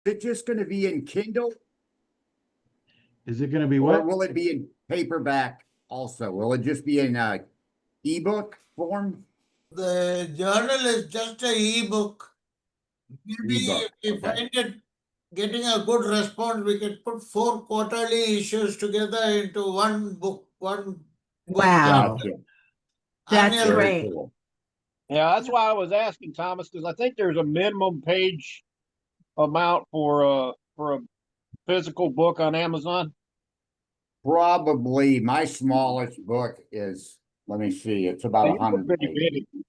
it just gonna be in Kindle Is it gonna be or what? will it be in paperback also? Will it just be in ebook form? The journal is just a ebook. Maybe Ebook, if we okay. find it getting a good response, we can put 4 quarterly issues together into one book, one. Wow. Gotcha. That's annual- Very great. cool. Yeah, that's why I was asking Thomas, because I think there's a minimum page amount for a physical book on Amazon. Probably my smallest book is, let me see, it's about They were 100 pretty pages. big.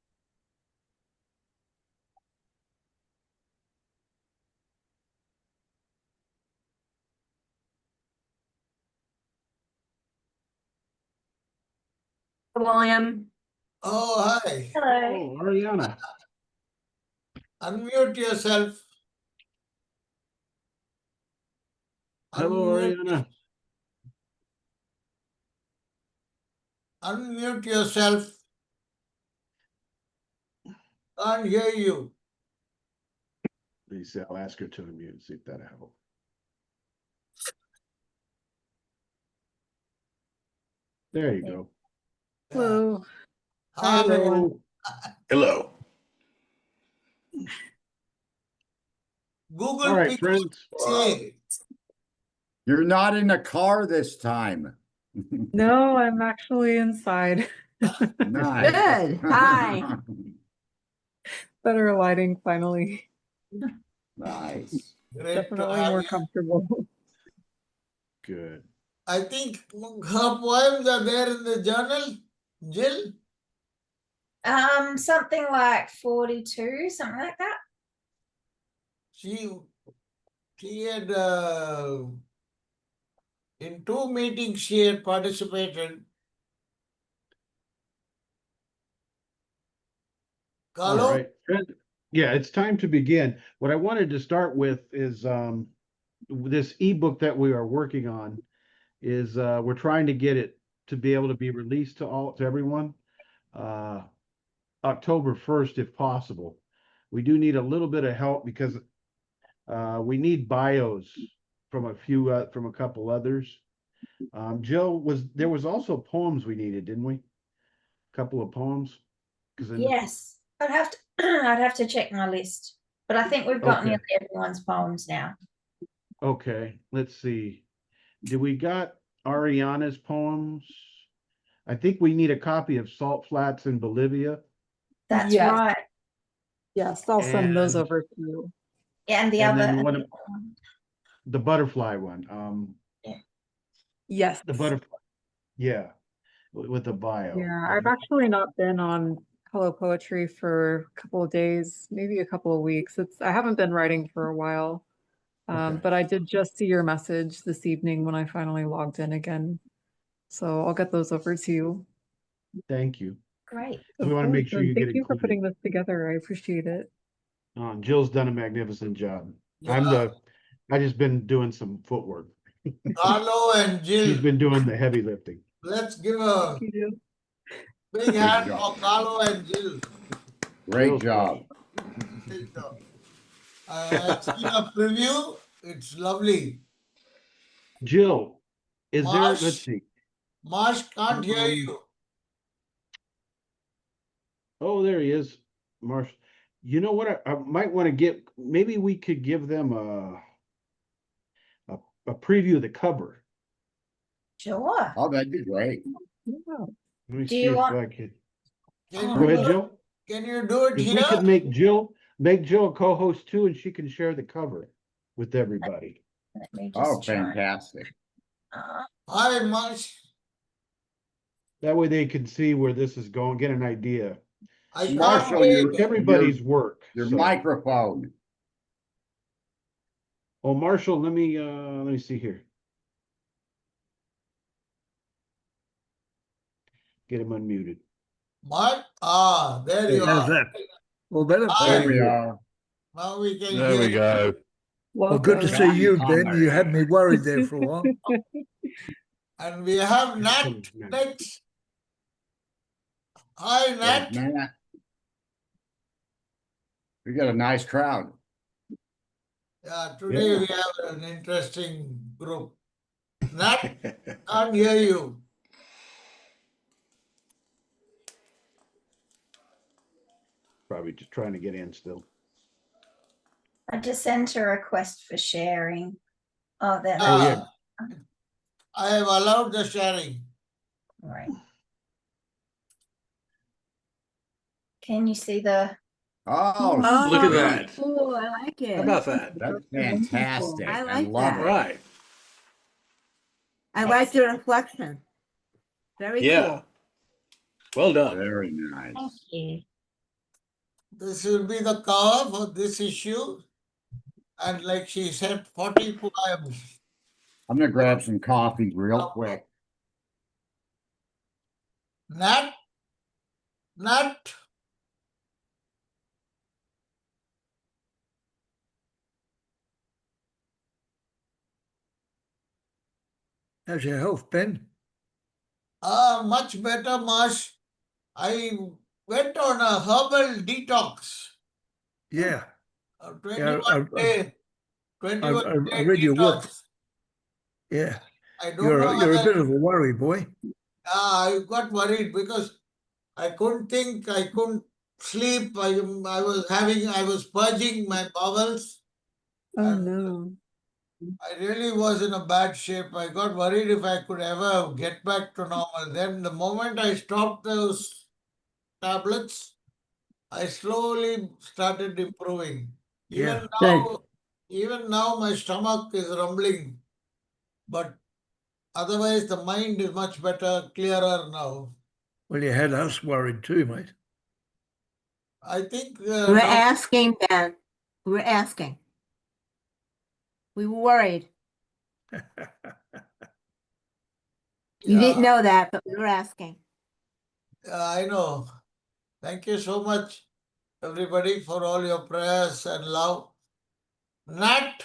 William. Oh, hi. Hello. Oh, Ariana. Unmute yourself. Hello, Unmute, Ariana. unmute yourself. Can't hear you. Let me see. I'll ask her to unmute and see if that'll help. There you go. Hello. Hi, everyone. Hello. Google All right, Pixel friends. say, You're not in a car this time. No, I'm actually inside. Nice. Good. Hi. Better lighting finally. Nice. great to Definitely have more you. comfortable. Good. I think her poems are there in the journal, Jill. Something like 42, something like that. She had in 2 meetings she had participated. All Carlo, right. Friend- Yeah, it's time to begin. What I wanted to start with is this ebook that we are working on is we're trying to get it to be able to be released to everyone October 1st if possible. We do need a little bit of help because we need bios from a couple others. Jill, there was also poems we needed, didn't we? A couple of poems. Yes. I'd have to I'd have to check my list. But I think we've got Okay. nearly everyone's poems now. Okay, let's see. Do we got Ariana's poems? I think we need a copy of Salt Flats in Bolivia. That's Yes. right. Yes, I'll send those And- over to you. And the And other then the butterfly one. Yes. The butterfly. Yeah, with the bio. Yeah, I've actually not been on Hello Poetry for a couple of days, maybe a couple of weeks. I haven't been writing for a while. Okay. But I did just see your message this evening when I finally logged in again. So I'll get those over to you. Thank you. great. We want to make course, sure and you get thank you for included. putting this together. I appreciate it. Jill's done a magnificent job. Yeah. I just been doing some footwork. Carlo and She's Jill. been doing the heavy lifting. Let's give a Thank you. big hand job. for Carlo and Jill. Great Jill's job. Great job. I've seen a preview. It's lovely. Jill, Marsh? let's see. Marsh can't hear you. Oh, there he is. Marsh. You know what? I might want to maybe we could give them a preview of the cover. Sure. Oh, that'd be great. Yeah. Let me Do see you if want- I could. Can Oh, Go you ahead, do- Jill. Can you do it If here? we could make Jill a co-host too, and she can share the cover with everybody. Let me just Oh, try. fantastic. Hi, Marsh. That way they can see where this is going, get an idea. I can't Marshall, hear you're- you. Everybody's work. Your so- microphone. Oh, Marshall, let me see here. Get him unmuted. Mark? There you How's are. that? Well, better. Hi. There we are. Now we can There hear we you. go. Welcome. Well, good to see you, Ben. You had me worried there for a while. And we have Nat next. Hi, Nat. There's Nat. We got a nice crowd. Today we have an interesting group. Nat, can't hear you. Probably just trying to get in still. I just sent a request for sharing. Oh, then. Oh, yeah. I have allowed the sharing. Right. Can you see the? Oh, Oh, Look at sweet. that. Cool, I like it. How about that? That's fantastic. I I like love that. it. Right. I like the reflection. Very Yeah. cool. Well done. Very nice. Thank you. This will be the cover for this issue. And like she said, 40 poems. I'm gonna grab some coffee real quick. Nat? Nat? How's your health, Ben? Much better, Marsh. I went on a herbal detox. Yeah. A Yeah, 21 day, 21 I day read your work. detox. Yeah. I don't know You're a whether bit of a worry, boy. I got worried because I couldn't think, I couldn't sleep. I was purging my bowels. Oh And no. I really was in a bad shape. I got worried if I could ever get back to normal. Then the moment I stopped those tablets, I slowly started improving. Yeah. Even now my stomach is rumbling, but otherwise the mind is much better, clearer now. Well, you had us worried too, mate. I think We're asking, Ben. We're asking. We were worried. You didn't know that, but we were asking. I know. Thank you so much, everybody, for all your prayers and love. Nat,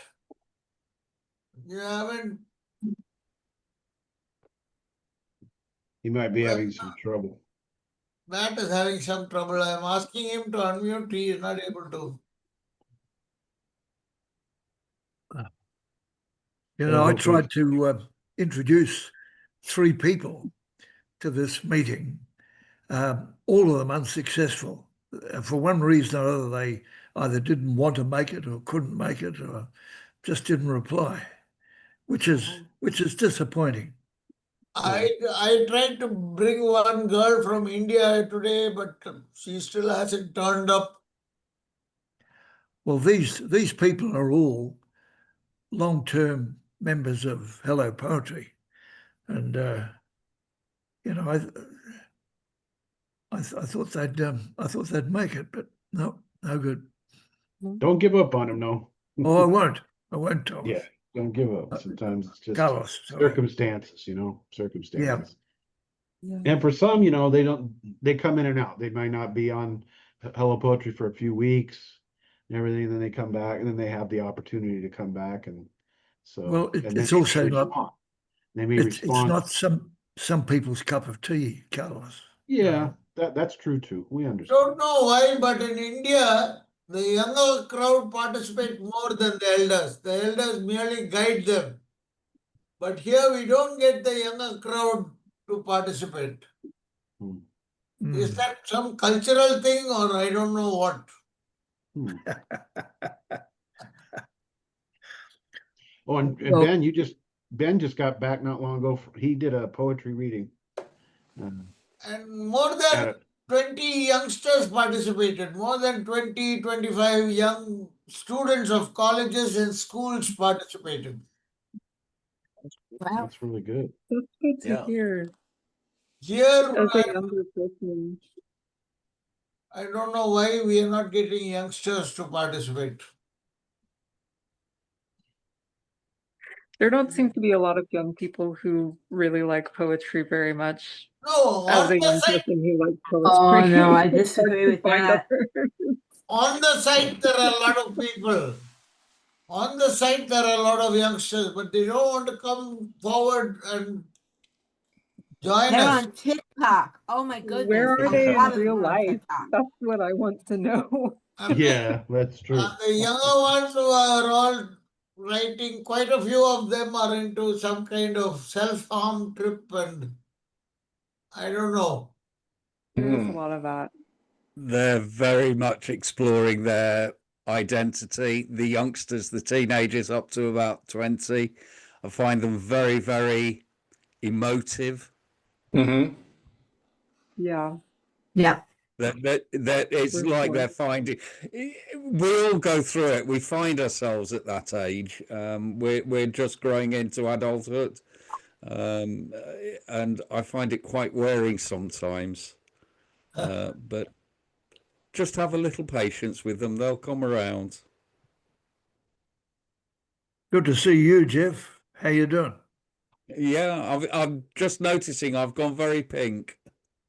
you haven't. He might be having some trouble. Matt is having some trouble. I'm asking him to unmute. He is not able to. You know, I tried to introduce 3 people to this meeting, all of them unsuccessful. For one reason or other, they either didn't want to make it or couldn't make it or just didn't reply, which is disappointing. I tried to bring one girl from India today, but she still hasn't turned up. Well, these people are all long-term members of Hello Poetry, and you know, I thought they'd make it, but no good. Don't give up on him, no. Oh, I won't, Thomas. Yeah, don't give up. Sometimes it's just Carlos, sorry. circumstances, circumstances. Yeah. And for some, they come in and out. They might not be on Hello Poetry for a few weeks and everything, then they come back and then they have the opportunity to come back. And so, Well, and then it's they also may not. respond. They may It's respond. not some people's cup of tea, Carlos. Yeah, that's true too. We understand. Don't know why, but in India, the younger crowd participate more than the elders. The elders merely guide them. But here we don't get the younger crowd to participate. Mm. Is that some cultural thing or I don't know what? Oh, and Well- Ben just got back not long ago. He did a poetry reading. And more than 20 youngsters participated, more than 20, 25 young students of colleges and schools participated. Wow. That's really good. That's good to Yeah. hear. Here, As a younger person. I don't know why we are not getting youngsters to participate. There don't seem to be a lot of young people who really like poetry very much. No, As on a the young site, person who likes poetry. Oh, no, I it's hard disagree to with find that. others. on the site there are a lot of people. On the site there are a lot of youngsters, but they don't want to come forward and join They're us. on TikTok. Oh my goodness. Where are there's they a in lot of real them on life? TikTok. That's what I want to know. And Yeah, that's true. the younger ones who are all writing, quite a few of them are into some kind of self-harm trip, and I don't know. There's a lot of that. They're very much exploring their identity. The youngsters, the teenagers up to about 20, I find them very, very emotive. Mm-hmm. Yeah. Yeah. That it's For like sure. they're finding. We all go through it. We find ourselves at that age. We're just growing into adulthood, and I find it quite wearing sometimes. But just have a little patience with them; they'll come around. Good to see you, Jeff. How you doing? Yeah, I'm just noticing I've gone very pink.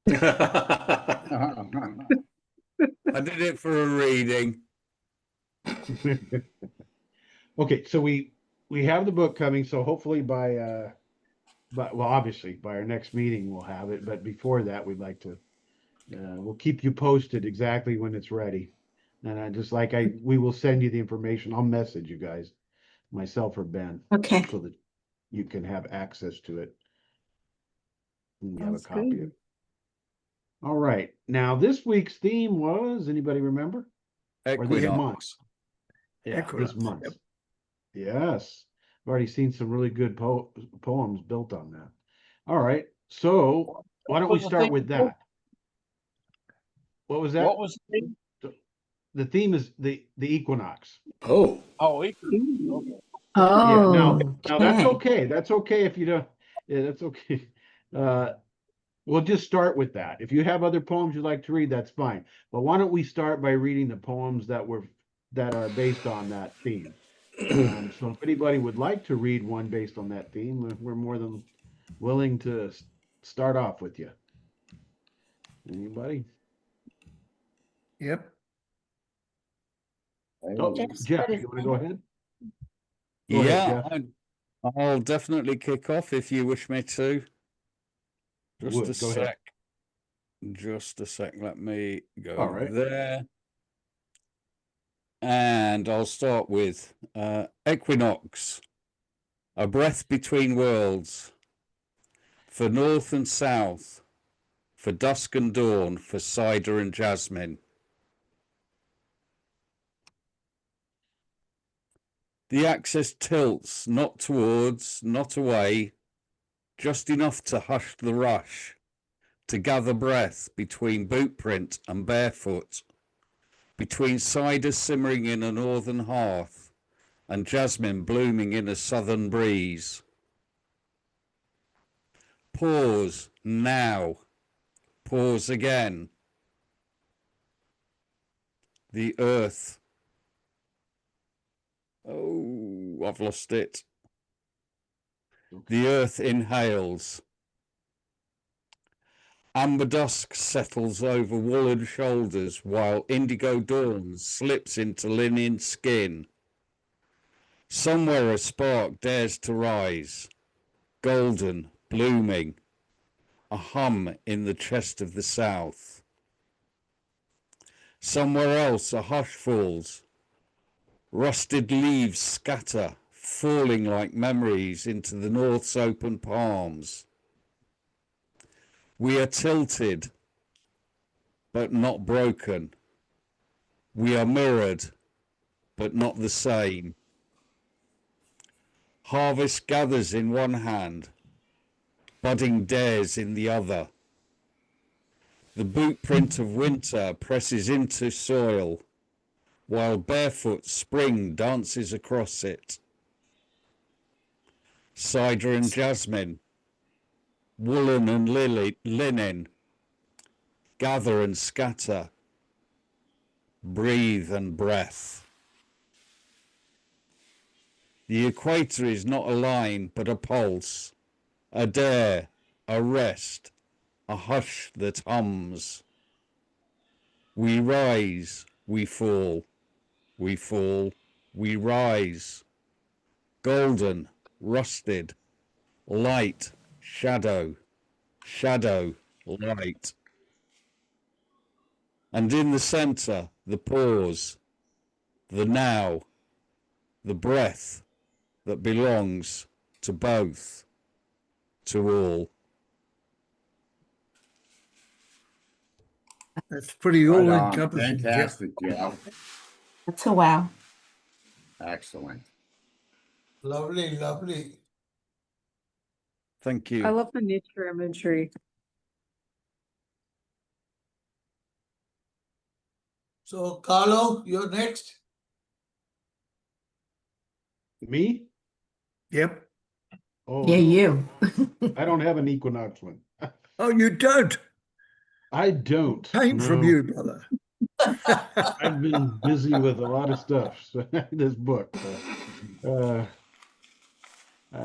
I did it for a reading. Okay, so we have the book coming, so hopefully well, obviously by our next meeting we'll have it, but before that we'd like to we'll keep you posted exactly when it's ready. And we will send you the information. I'll message you guys, myself or Ben, Okay. so that you can have access to it. And you have a Sounds copy good. of it. All right. Now this week's theme was, anybody remember? Or this month? Equinox. Yeah, Equinox, this month. yep. Yes. I've already seen some really good poems built on that. All right. So why don't we was the start theme? with that? What was that? What was the theme? The theme is the equinox. Oh, Oh, okay. Okay. Yeah, now that's Okay. okay. That's okay if you don't. Yeah, that's okay. We'll just start with that. If you have other poems you'd like to read, that's fine. But why don't we start by reading the poems that are based on that theme? So if anybody would like to read one based on that theme, we're more than willing to start off with you. Anybody? Yep. Oh, Jeff's Jeff, got his you want to go hand. ahead? Go ahead, Yeah, Jeff. I'll definitely kick off if you wish me to. Just a Would, go ahead. sec. Just a sec. Let me go All right. there. And I'll start with Equinox, a breath between worlds, for north and south, for dusk and dawn, for cider and jasmine. The axis tilts, not towards, not away, just enough to hush the rush, to gather breath between bootprint and barefoot, between cider simmering in a northern hearth and jasmine blooming in a southern breeze. Pause now, pause again. The earth. Oh, I've lost it. The earth inhales. Amber dusk settles over woolen shoulders while indigo dawn slips into linen skin. Somewhere a spark dares to rise, golden, blooming, a hum in the chest of the south. Somewhere else a hush falls, rusted leaves scatter, falling like memories into the north's open palms. We are tilted, but not broken. We are mirrored, but not the same. Harvest gathers in one hand, budding dares in the other. The bootprint of winter presses into soil, while barefoot spring dances across it. Cider and jasmine, woolen and linen, gather and scatter, breathe and breath. The equator is not a line, but a pulse, a dare, a rest, a hush that hums. We rise, we fall, we fall, we rise. Golden, rusted, light, shadow, shadow, light. And in the center, the pause, the now, the breath that belongs to both, to all. That's pretty Right all on. encompassing. Fantastic, Joe. That's a wow. Excellent. Lovely, lovely. Thank I you. love the nature imagery. So Carlo, you're next. Me? Yep. Oh, Yeah, no. you. I don't have an equinox one. Oh, you don't. I don't. Came from No. you, brother. I've been busy with a lot of stuff. So this book. I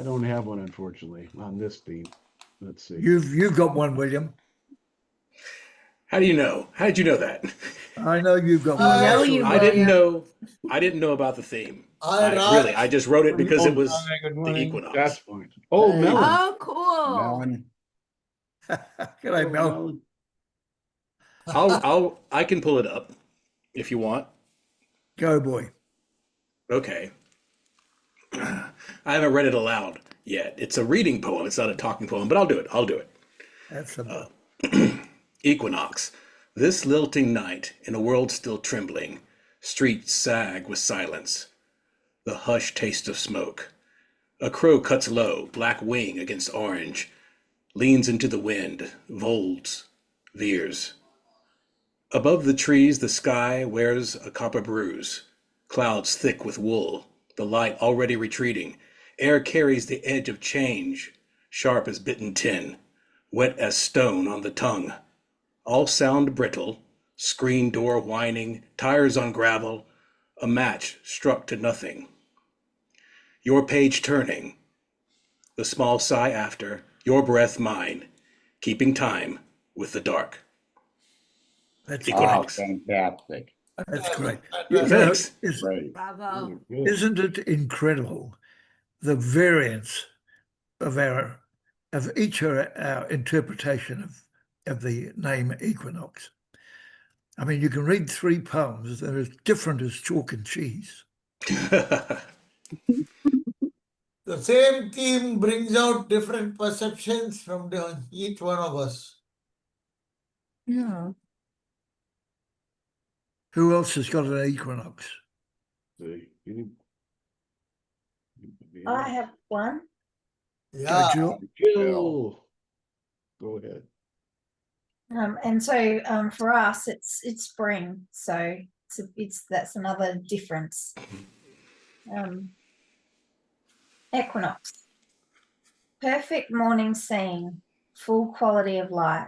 don't have one, unfortunately, on this theme. Let's see. You've got one, William. How do you know? How did you know that? I know you've got I one. know That's you, all. I didn't William. know. I didn't know about the theme. I Really, I just wrote it because it was Good the morning. equinox. That's fine. Oh, Hey. Melon. Oh, cool. Melon, G'day, Oh, Mel. Melon. I can pull it up if you want. Go, boy. Okay. I haven't read it aloud yet. It's a reading poem. It's not a talking poem, but I'll do it. I'll do it. That's a Equinox. This lilting night, in a world still trembling, streets sag with silence, the hushed taste of smoke. A crow cuts low, black wing against orange, leans into the wind, volts, veers. Above the trees, the sky wears a copper bruise, clouds thick with wool, the light already retreating. Air carries the edge of change, sharp as bitten tin, wet as stone on the tongue. All sound brittle, screen door whining, tires on gravel, a match struck to nothing. Your page turning, the small sigh after, your breath mine, keeping time with the dark. that's oh, Equinox. fantastic. that's great. Thanks. Great. Bravo. Good. Isn't it incredible the variance of each of our interpretation of the name equinox? I mean, you can read 3 poems that are as different as chalk and cheese. The same theme brings out different perceptions from each one of us. Yeah. Who else has got an equinox? See, you- I have one. Yeah. Jill? Jill. Go ahead. And so for us, it's spring. So that's another difference. Equinox. Perfect morning scene, full quality of light.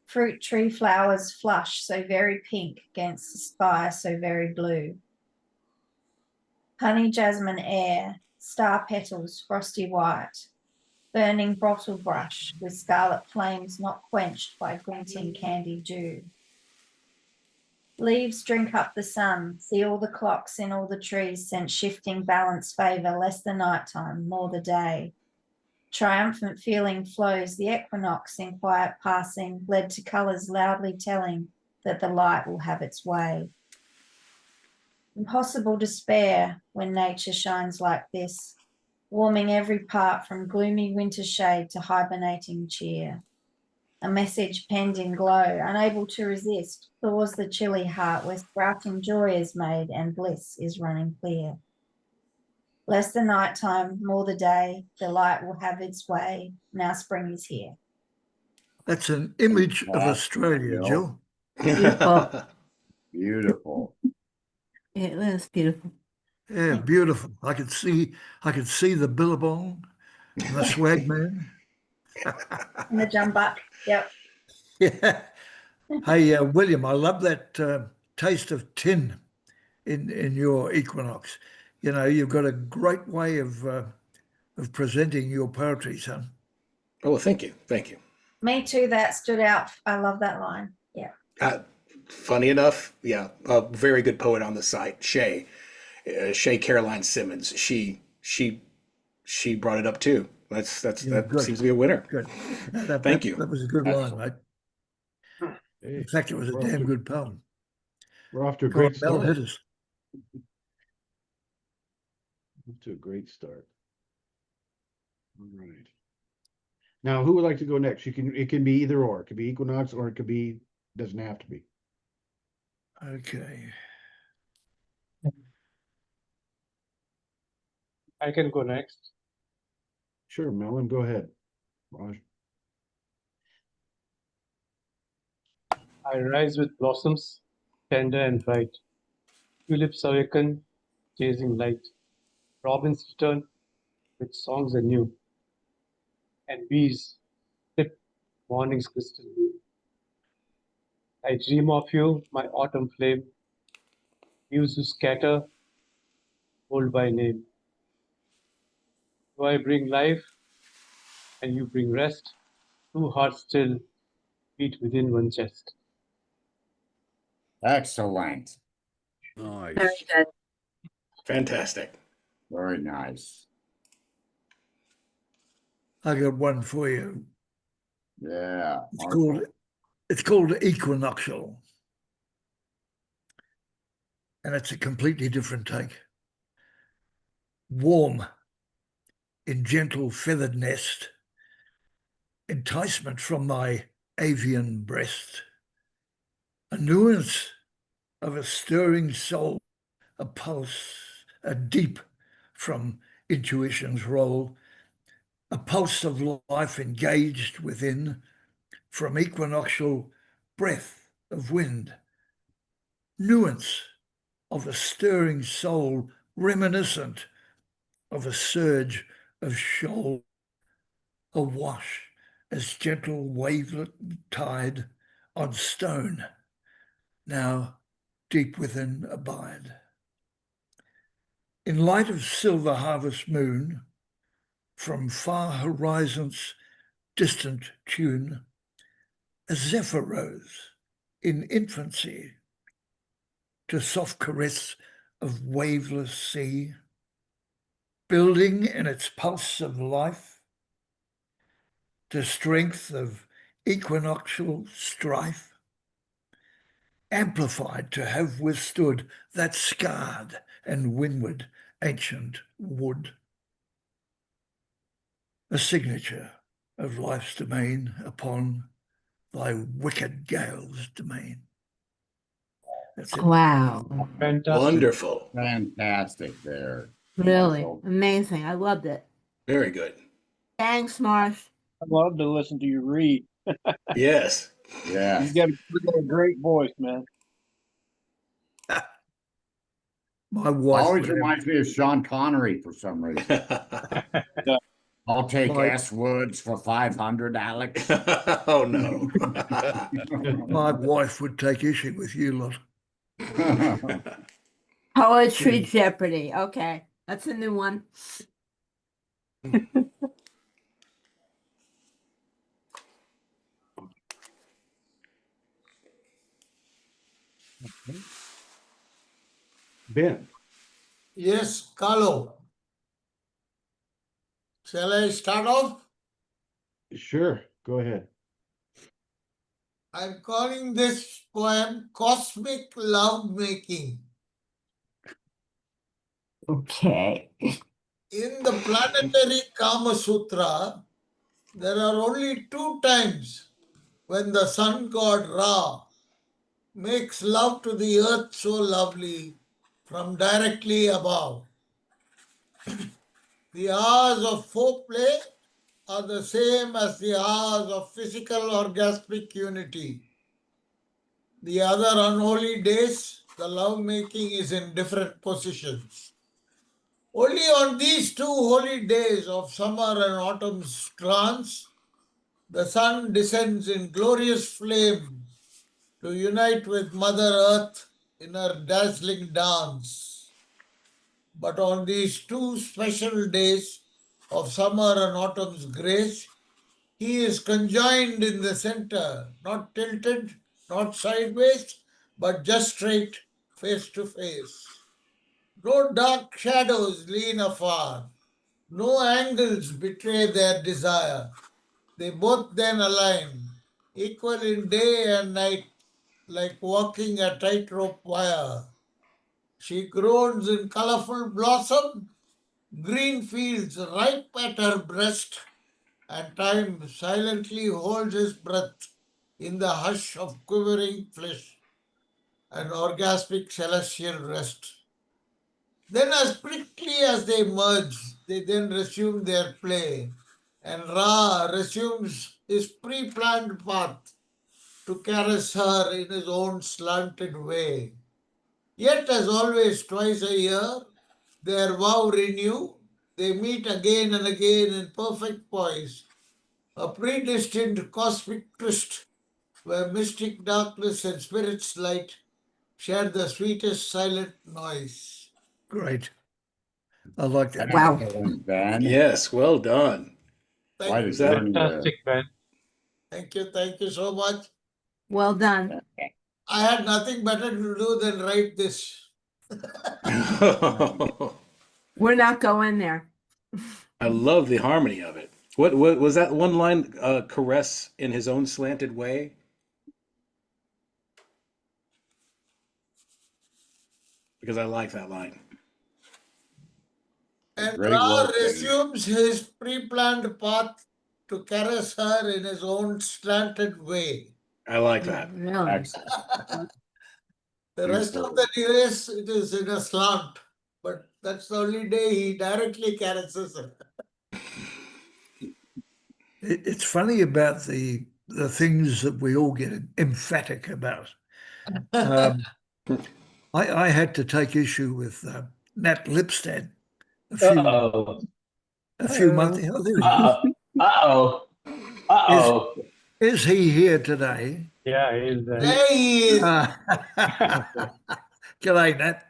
Fruit tree flowers flush so very pink against the sky so very blue. Honey jasmine air, star petals frosty white. Burning bottle brush with scarlet flames not quenched by glinting candy dew. Leaves drink up the sun, see all the clocks in all the trees sent shifting balance favour less the nighttime, more the day. Triumphant feeling flows the equinox in quiet passing, led to colours loudly telling that the light will have its way. Impossible despair when nature shines like this, warming every part from gloomy winter shade to hibernating cheer. A message penned in glow, unable to resist, thaws the chilly heart where sprouting joy is made and bliss is running clear. Less the nighttime, more the day, the light will have its way, now spring is here. That's an image of Fantastic, Australia, Jill. Jill. Beautiful. Beautiful. It was beautiful. Yeah, beautiful. I could see the billabong and the swag man. And the jumbuck, yep. Yeah. Hey, William, I love that taste of tin in your equinox. You know, you've got a great way of presenting your poetry, son. Oh, well, thank you. Thank you. Me too, that stood out. I love that line. Yeah. Funny enough, yeah, a very good poet on the site, Shay Caroline Simmons. She brought it up too. That Yeah, good. seems to be a winner. Good. Thank you. That was a good line, mate. Hey, In fact, it was a we're off damn to- good poem. We're off to a Come on, great Mel, start. hit us. Off to a great start. All right. Now, who would like to go next? It can be either or. It could be equinox or it could be, doesn't have to be. Okay. I can go next. Sure, Melon, go ahead. Raj. I rise with blossoms, tender and bright. Tulips awaken, chasing light. Robins return with songs anew. And bees sip morning's crystal dew. I dream of you, my autumn flame. Leaves you scatter, hold by name. Do I bring life, and you bring rest? Two hearts still beat within one chest. Excellent. Very Nice. good. Fantastic. Very nice. I got one for you. Yeah. It's called equinoctial. And it's a completely different take. Warm in gentle feathered nest, enticement from thy avian breast, a nuance of a stirring soul, a pulse, a deep from intuition's roll, a pulse of life engaged within, from equinoctial breath of wind, nuance of a stirring soul, reminiscent of a surge of shoal, awash as gentle wavelet tide on stone, now deep within abide. In light of silver harvest moon, from far horizon's distant tune, a zephyr rose in infancy to soft caress of waveless sea, building in its pulse of life to strength of equinoctial strife, amplified to have withstood that scarred and windward ancient wood. A signature of life's domain upon thy wicked gale's domain. That's it. Wow. Fantastic. Wonderful. Fantastic there. Really Marshall. amazing. I loved it. Very good. Thanks, Marsh. I love to listen to you read. Yes. Yeah. You got a great voice, man. My wife Always would have, reminds me of Sean Connery for some reason. I'll take My- S Woods for 500, Alex. Oh, no. my wife would take issue with you lot. Poetry Jeopardy. Okay. That's a new one. Ben, Yes, Carlo. Shall I start off? sure, go ahead. I'm calling this poem Cosmic Love Making. Okay. In the planetary Kama Sutra, there are only 2 times when the sun god Ra makes love to the earth so lovely from directly above. The hours of foreplay are the same as the hours of physical orgasmic unity. The other unholy days, the lovemaking is in different positions. Only on these 2 holy days of summer and autumn's trance, the sun descends in glorious flame to unite with Mother Earth in her dazzling dance. But on these 2 special days of summer and autumn's grace, he is conjoined in the center, not tilted, not sideways, but just straight, face to face. No dark shadows lean afar, no angles betray their desire. They both then align, equal in day and night, like walking a tightrope wire. She groans in colorful blossom, green fields ripe at her breast, and time silently holds his breath in the hush of quivering flesh and orgasmic celestial rest. Then, as quickly as they merge, they then resume their play, and Ra resumes his pre planned path to caress her in his own slanted way. Yet, as always, twice a year, their vow renew, they meet again and again in perfect poise, a predestined cosmic tryst where mystic darkness and spirit's light share the sweetest silent noise. Great. I like that. Wow. Excellent, Ben. Yes, well done. Quite a Thank, journey there. Fantastic, man. thank you so much. Well done. I had nothing better to do than write this. We're not going there. I love the harmony of it. What was that one line? Caress in his own slanted way. Because I like that line. And Great Ra work, Ben. resumes his pre planned path to caress her in his own slanted way. I like that. Really? Excellent. The rest of the days, it is in a slant, but that's the only day he directly caresses her. It's funny about the things that we all get emphatic about. I had to take issue with Nat Lipstadt a few months ago. Is he here today? Yeah, he's There he is. G'day, Nat.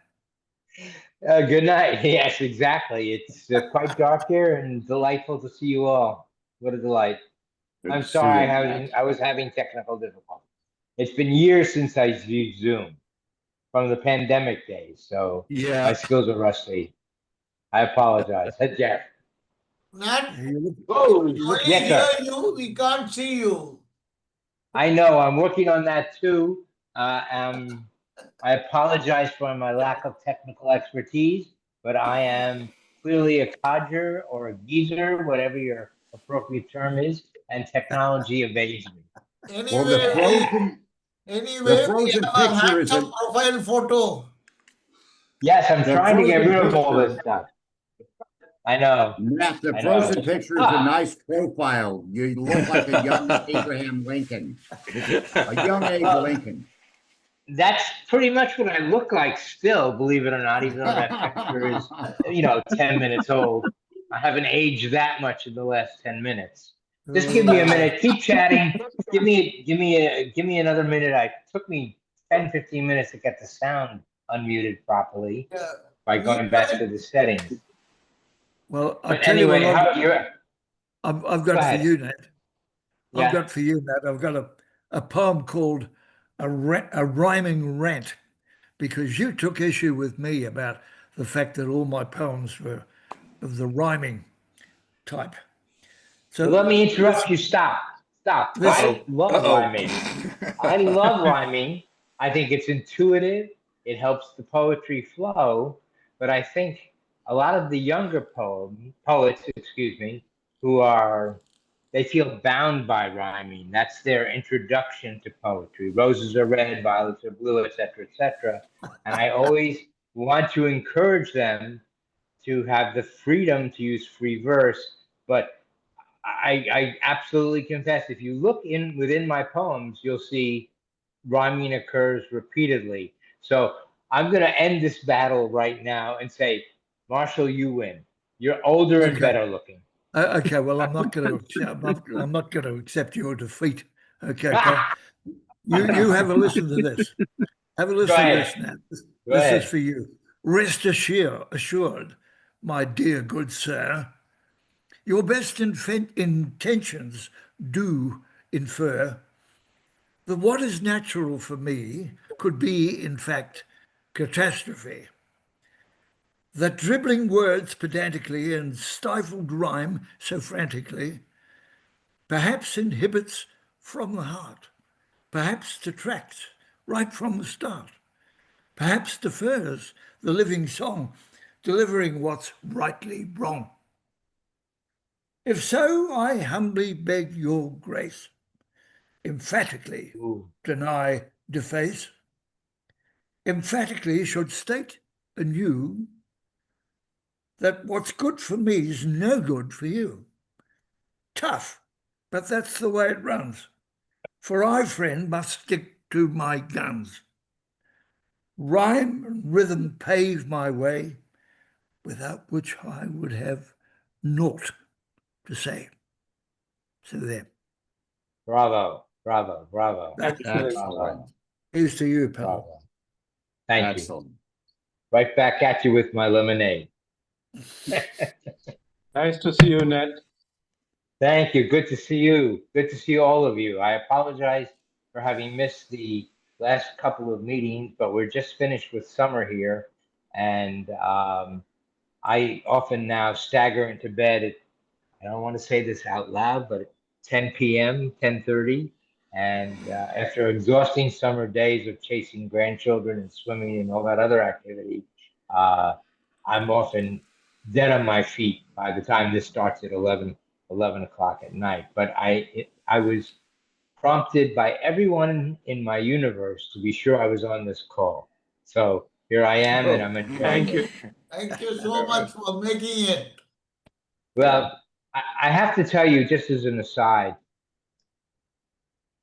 Good night. Yes, exactly. It's quite dark here and delightful to see you all. What a delight. Good I'm to see sorry you. I was having technical difficulties. It's been years since I used Zoom from the pandemic days, so my Yeah. skills are rusty. I apologize. Hey, Jeff. Nat, Oh, only yes, sir. hear you, we can't see you. I know. I'm working on that too. I apologize for my lack of technical expertise, but I am clearly a codger or a geezer, whatever your appropriate term is, and technology evades me. Well, the Anyway, we frozen have a picture is handsome profile photo. Yes, I'm The trying to get frozen rid of all picture- this stuff. I know. Matt, the I know. frozen picture is a nice profile. You look like a young Abraham Lincoln. A young Abe Lincoln. That's pretty much what I look like still, believe it or not, even though that picture is, 10 minutes old. I haven't aged that much in the last 10 minutes. Just give me a minute. Keep chatting. Give me another minute. It took me 10, 15 minutes to get the sound unmuted properly by going back to the settings. Well, But anyway, I've Go got for ahead. you, Nat. Yeah. I've got for you, Nat. I've got a poem called a rhyming rant, because you took issue with me about the fact that all my poems were of the rhyming type. So let me interrupt you. Stop. I love rhyming. I love rhyming. I think it's intuitive. It helps the poetry flow. But I think a lot of the younger poets, who they feel bound by rhyming. That's their introduction to poetry. Roses are red, violets are blue, etc., etc. And I always want to encourage them to have the freedom to use free verse. But I absolutely confess, if you look within my poems, you'll see rhyming occurs repeatedly. So I'm going to end this battle right now and say, Marshall, you win. You're older and better looking. okay, well, I'm not going to accept your defeat. Okay, Carl? You have a listen to this. Have a listen to this, Nat. This is for you. Rest assured, my dear good sir, your best intentions do infer that what is natural for me could be, in fact, catastrophe. That dribbling words pedantically and stifled rhyme so frantically perhaps inhibits from the heart, perhaps detracts right from the start. Perhaps defers the living song, delivering what's rightly wrong. If so, I humbly beg your grace, emphatically deny, deface, emphatically should state anew that what's good for me is no good for you. Tough, but that's the way it runs. For I, friend, must stick to my guns. Rhyme and rhythm pave my way, without which I would have naught to say. So there. Bravo, bravo, bravo. Excellent. Here's to you, pal. Bravo. Thank you. Excellent. Right back at you with my lemonade. Nice to see you, Ned. Thank you. Good to see you. Good to see all of you. I apologize for having missed the last couple of meetings, but we're just finished with summer here. And I often now stagger into bed at, I don't want to say this out loud, but at 10 p.m., 10:30. And after exhausting summer days of chasing grandchildren and swimming and all that other activity, I'm often dead on my feet by the time this starts at 11 o'clock at night. But I was prompted by everyone in my universe to be sure I was on this call. So here I am, and I'm enjoying Thank you. Thank you so much for making it. Well, I have to tell you, just as an aside,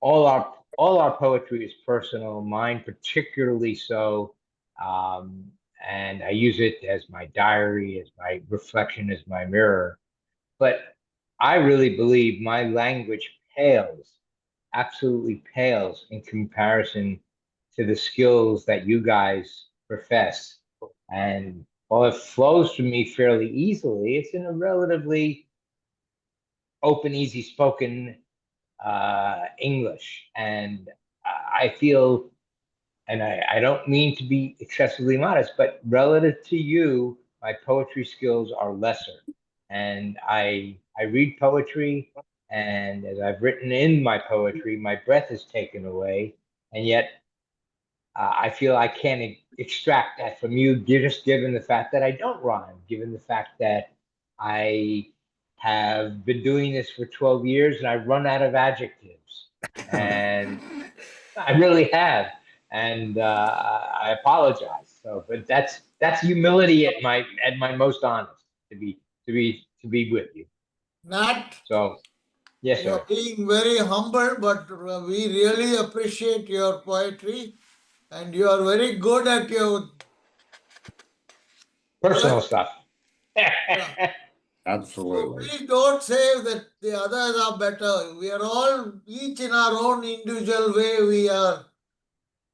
all our poetry is personal, mine particularly so. And I use it as my diary, as my reflection, as my mirror. But I really believe my language pales, absolutely pales in comparison to the skills that you guys profess. And while it flows from me fairly easily, it's in a relatively open, easy spoken English. And I feel, and I don't mean to be excessively modest, but relative to you, my poetry skills are lesser. And I read poetry, and as I've written in my poetry, my breath is taken away. And yet I feel I can't extract that from you, just given the fact that I don't rhyme, given the fact that I have been doing this for 12 years and I run out of adjectives. And I really have. And I apologize. So, but that's humility at my most honest, to be with you. Nat, So, yes, you're sir. being very humble, but we really appreciate your poetry, and you are very good at your Personal stuff. Absolutely. So please don't say that the others are better. We are all, each in our own individual way, we are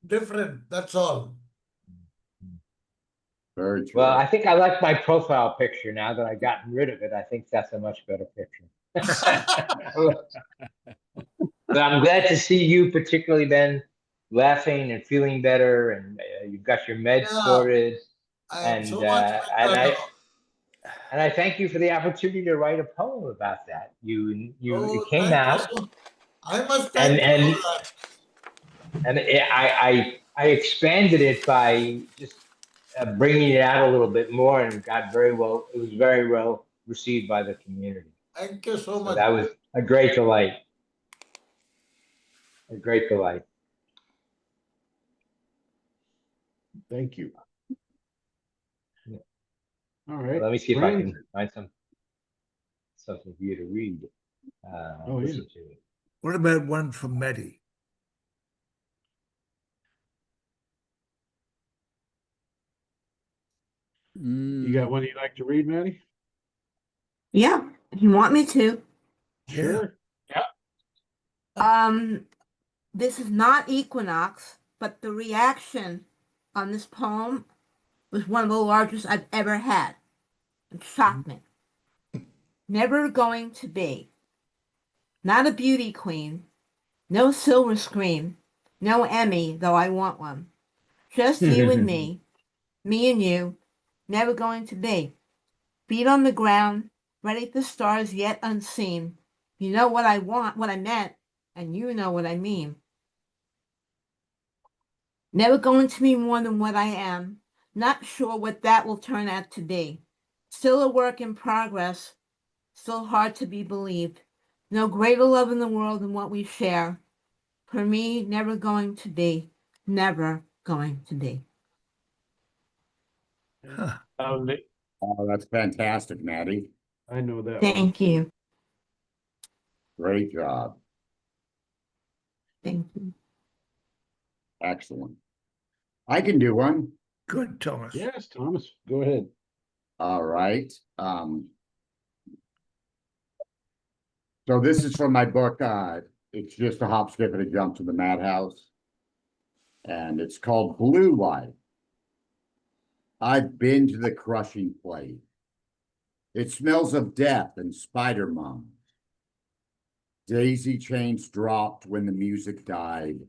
different. That's all. Very true. Well, I think I like my profile picture now that I've gotten rid of it. I think that's a much better picture. But I'm glad to see you, particularly Ben, laughing and feeling better, and you've got your meds sorted. I am so much better. And I thank you for the opportunity to write a poem about that. You Oh, came thank out. you. I must thank you for that. And I expanded it by just bringing it out a little bit more, and it was very well received by the community. Thank you so So much. that was a great delight. A great delight. Thank you. Yeah. All right. Let me see if I Brandon. can find something for you to read. Listen to it. What about one from Maddie? You got one you'd like to read, Maddie? Yeah, you want me to? Sure. This is not Equinox, but the reaction on this poem was one of the largest I've ever had. It shocked me. Never going to be. Not a beauty queen. No silver screen. No Emmy, though I want one. Just you and me and you, never going to be. Feet on the ground, ready for stars yet unseen. You know what I want, what I meant, and you know what I mean. Never going to be more than what I am. Not sure what that will turn out to be. Still a work in progress. Still hard to be believed. No greater love in the world than what we share. For me, never going to be. Never going to be. Huh. Lovely. Oh, that's fantastic, Maddie. I know that one. Thank you. Great job. Thank you. Excellent. I can do one. Good, Thomas. Yes, Thomas, go ahead. All right. So this is from my book. It's just a hop, skip, and a jump to the madhouse. And it's called Blue Light. I've been to the crushing plate. It smells of death and spider mums. Daisy chains dropped when the music died.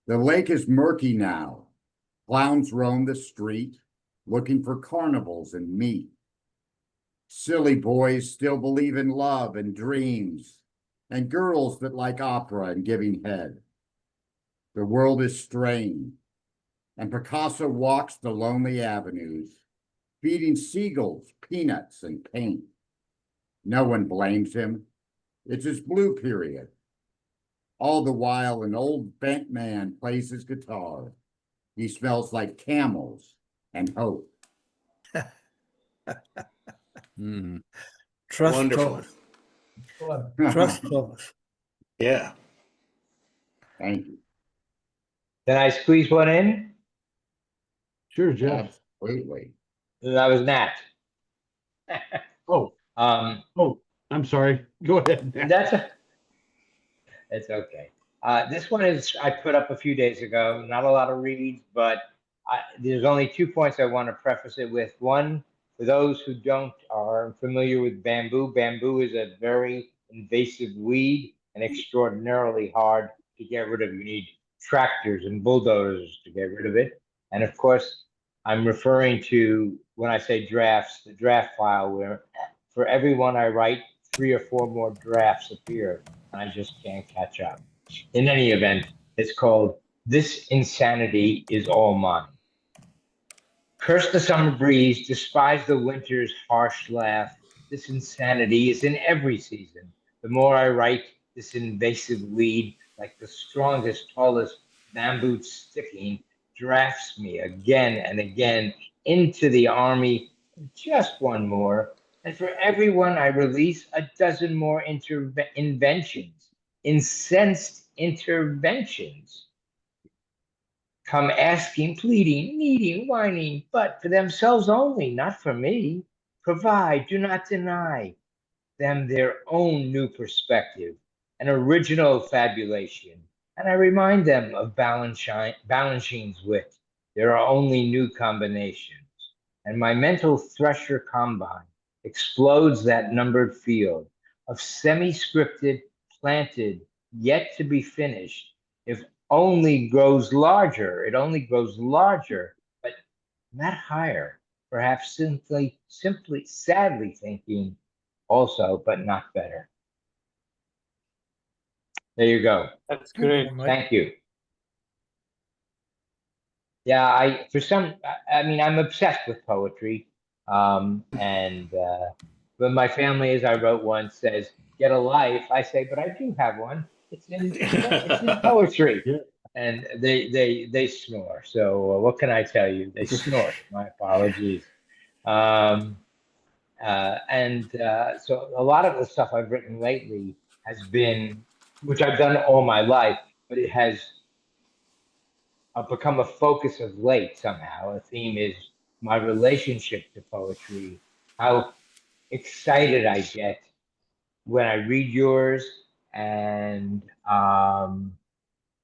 The lake is murky now. Clowns roam the street, looking for carnivals and meat. Silly boys still believe in love and dreams, and girls that like opera and giving head. The world is strained, and Picasso walks the lonely avenues, feeding seagulls peanuts and paint. No one blames him. It's his blue period. All the while, an old bent man plays his guitar. He smells like camels and hope. Trust Wonderful. Thomas. Trust Thomas. Yeah. Thank you. Can I squeeze one in? Sure, Jeff. Absolutely. That was Nat. Oh, I'm sorry. Go ahead. It's okay. This one is I put up a few days ago. Not a lot of reads, but there's only 2 points I want to preface it with. One, for those who are familiar with bamboo, bamboo is a very invasive weed and extraordinarily hard to get rid of. You need tractors and bulldozers to get rid of it. And of course, I'm referring to, when I say drafts, the draft file, where for every one I write, 3 or 4 more drafts appear, and I just can't catch up. In any event, it's called This Insanity Is All Mine. Curse the summer breeze, despise the winter's harsh laugh. This insanity is in every season. The more I write, this invasive weed, like the strongest, tallest bamboo sticking, drafts me again and again into the army. Just one more. And for everyone I release, a dozen more inventions, incensed interventions. Come asking, pleading, needing, whining, but for themselves only, not for me. Provide, do not deny them their own new perspective, an original fabulation. And I remind them of Balanchine's wit. There are only new combinations. And my mental thresher combine explodes that numbered field of semi-scripted, planted, yet to be finished. If only grows larger, it only grows larger, but not higher. Perhaps simply, sadly thinking also, but not better. There you go. That's great. Thank you. Yeah, I'm obsessed with poetry. But my family, as I wrote once, says, get a life. I say, but I do have one. It's in poetry. Yeah. And they snore. So what can I tell you? They snort. My apologies. So a lot of the stuff I've written lately has been, which I've done all my life, but it has become a focus of late somehow. A theme is my relationship to poetry, how excited I get when I read yours, and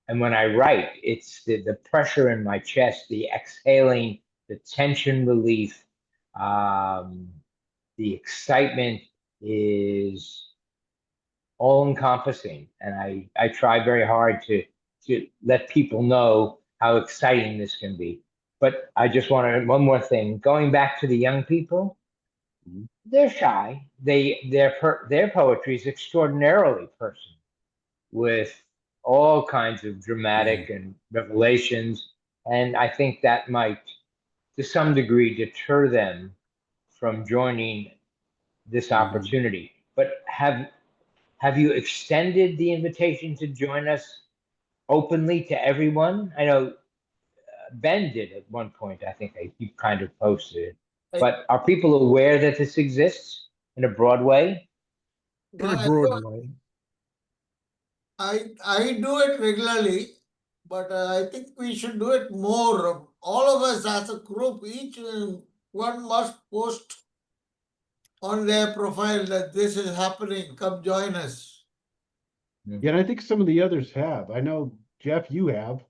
when I write. It's the pressure in my chest, the exhaling, the tension relief, the excitement is all encompassing. And I try very hard to let people know how exciting this can be. But I just wanted one more thing. Going back to the young people, they're shy. Their poetry is extraordinarily personal, with all kinds of dramatic and revelations. And I think that might, to some degree, deter them from joining this opportunity. But have you extended the invitation to join us openly to everyone? I know Ben did at one point. I think he kind of posted it. But are people aware that this exists in a broad way? In a broad way. I do it regularly, but I think we should do it more. All of us as a group, each one must post on their profile that this is happening. Come join us. Yeah, and I think some of the others have. I know, Jeff, you have.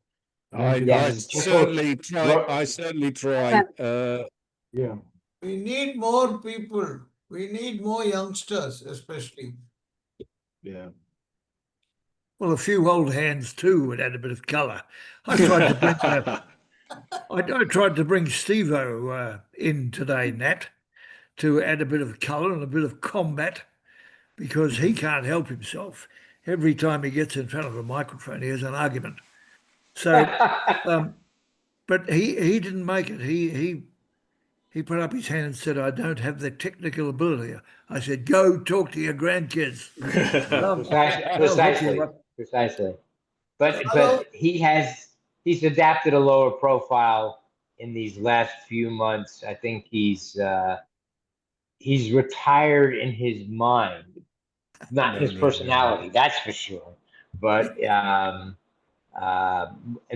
I certainly try. I certainly try. Yeah. We need more people. We need more youngsters, especially. Yeah. Well, a few old hands too would add a bit of colour. I tried to bring I tried to bring Steve-O in today, Nat, to add a bit of colour and a bit of combat, because he can't help himself. Every time he gets in front of a microphone, he has an argument. So, but he didn't make it. He put up his hand and said, "I don't have the technical ability." I said, "Go talk to your grandkids." Precisely. But he's adapted a lower profile in these last few months. I think he's retired in his mind, not his personality, that's for sure. But in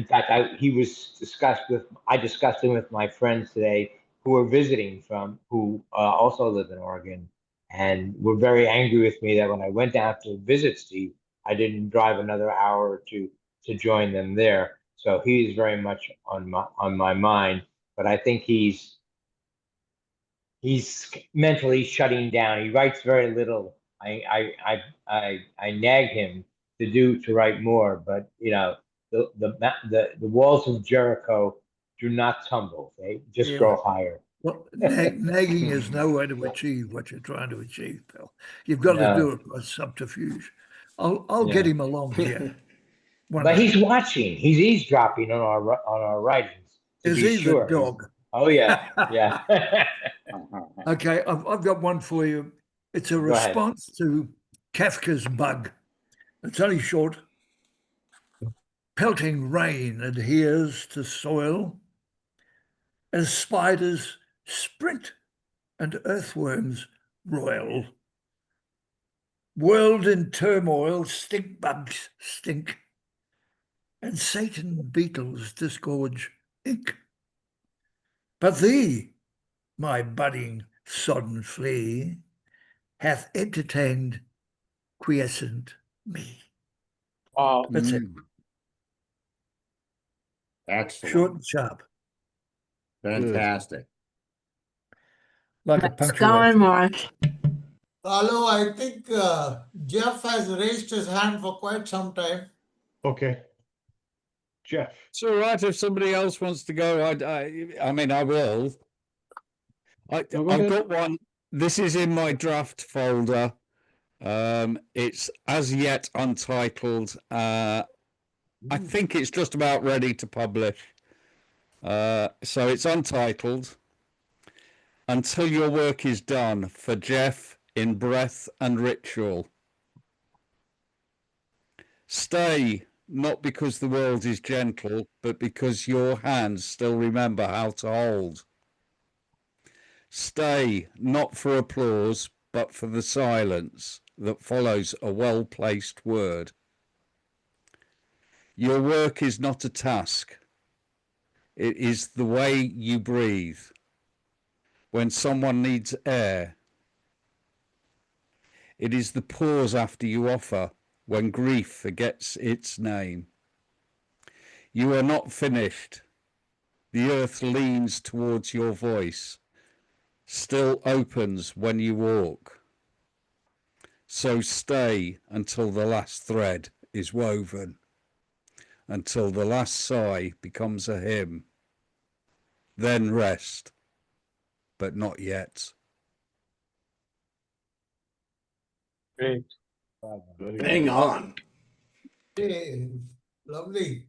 fact, I discussed him with my friends today who are visiting who also live in Oregon, and were very angry with me that when I went down to visit Steve, I didn't drive another hour or two to join them there. So he is very much on my mind, but I think he's mentally shutting down. He writes very little. I nag him to write more, but you know, the walls of Jericho do not tumble; they just grow higher. Well, nagging is no way to achieve what you're trying to achieve, Phil. You've got to do it by subterfuge. I'll get him along here. But he's watching. He's eavesdropping on our writings. Is he the dog? Oh yeah, yeah. Okay, I've got one for you. It's a response to Kafka's Bug. It's only short. Pelting rain adheres to soil as spiders sprint and earthworms roil. World in turmoil, stink bugs stink, and Satan beetles disgorge ink. But thee, my budding sodden flea, hath entertained quiescent me. That's it. Excellent. Short and sharp. Fantastic. Like a Let's punctuation. go on, Mark. Hello, I think Jeff has raised his hand for quite some time. Okay. Jeff. It's all right if somebody else wants to go. I mean, I will. I've got one. This is in my draft folder. It's as yet untitled. I think it's just about ready to publish. So it's untitled. Until Your Work is Done, for Jeff in Breath and Ritual. Stay, not because the world is gentle, but because your hands still remember how to hold. Stay, not for applause, but for the silence that follows a well-placed word. Your work is not a task. It is the way you breathe. When someone needs air. It is the pause after you offer, when grief forgets its name. You are not finished. The earth leans towards your voice, still opens when you walk. So stay until the last thread is woven, until the last sigh becomes a hymn. Then rest, but not yet. Great. Hang on. Hey, lovely.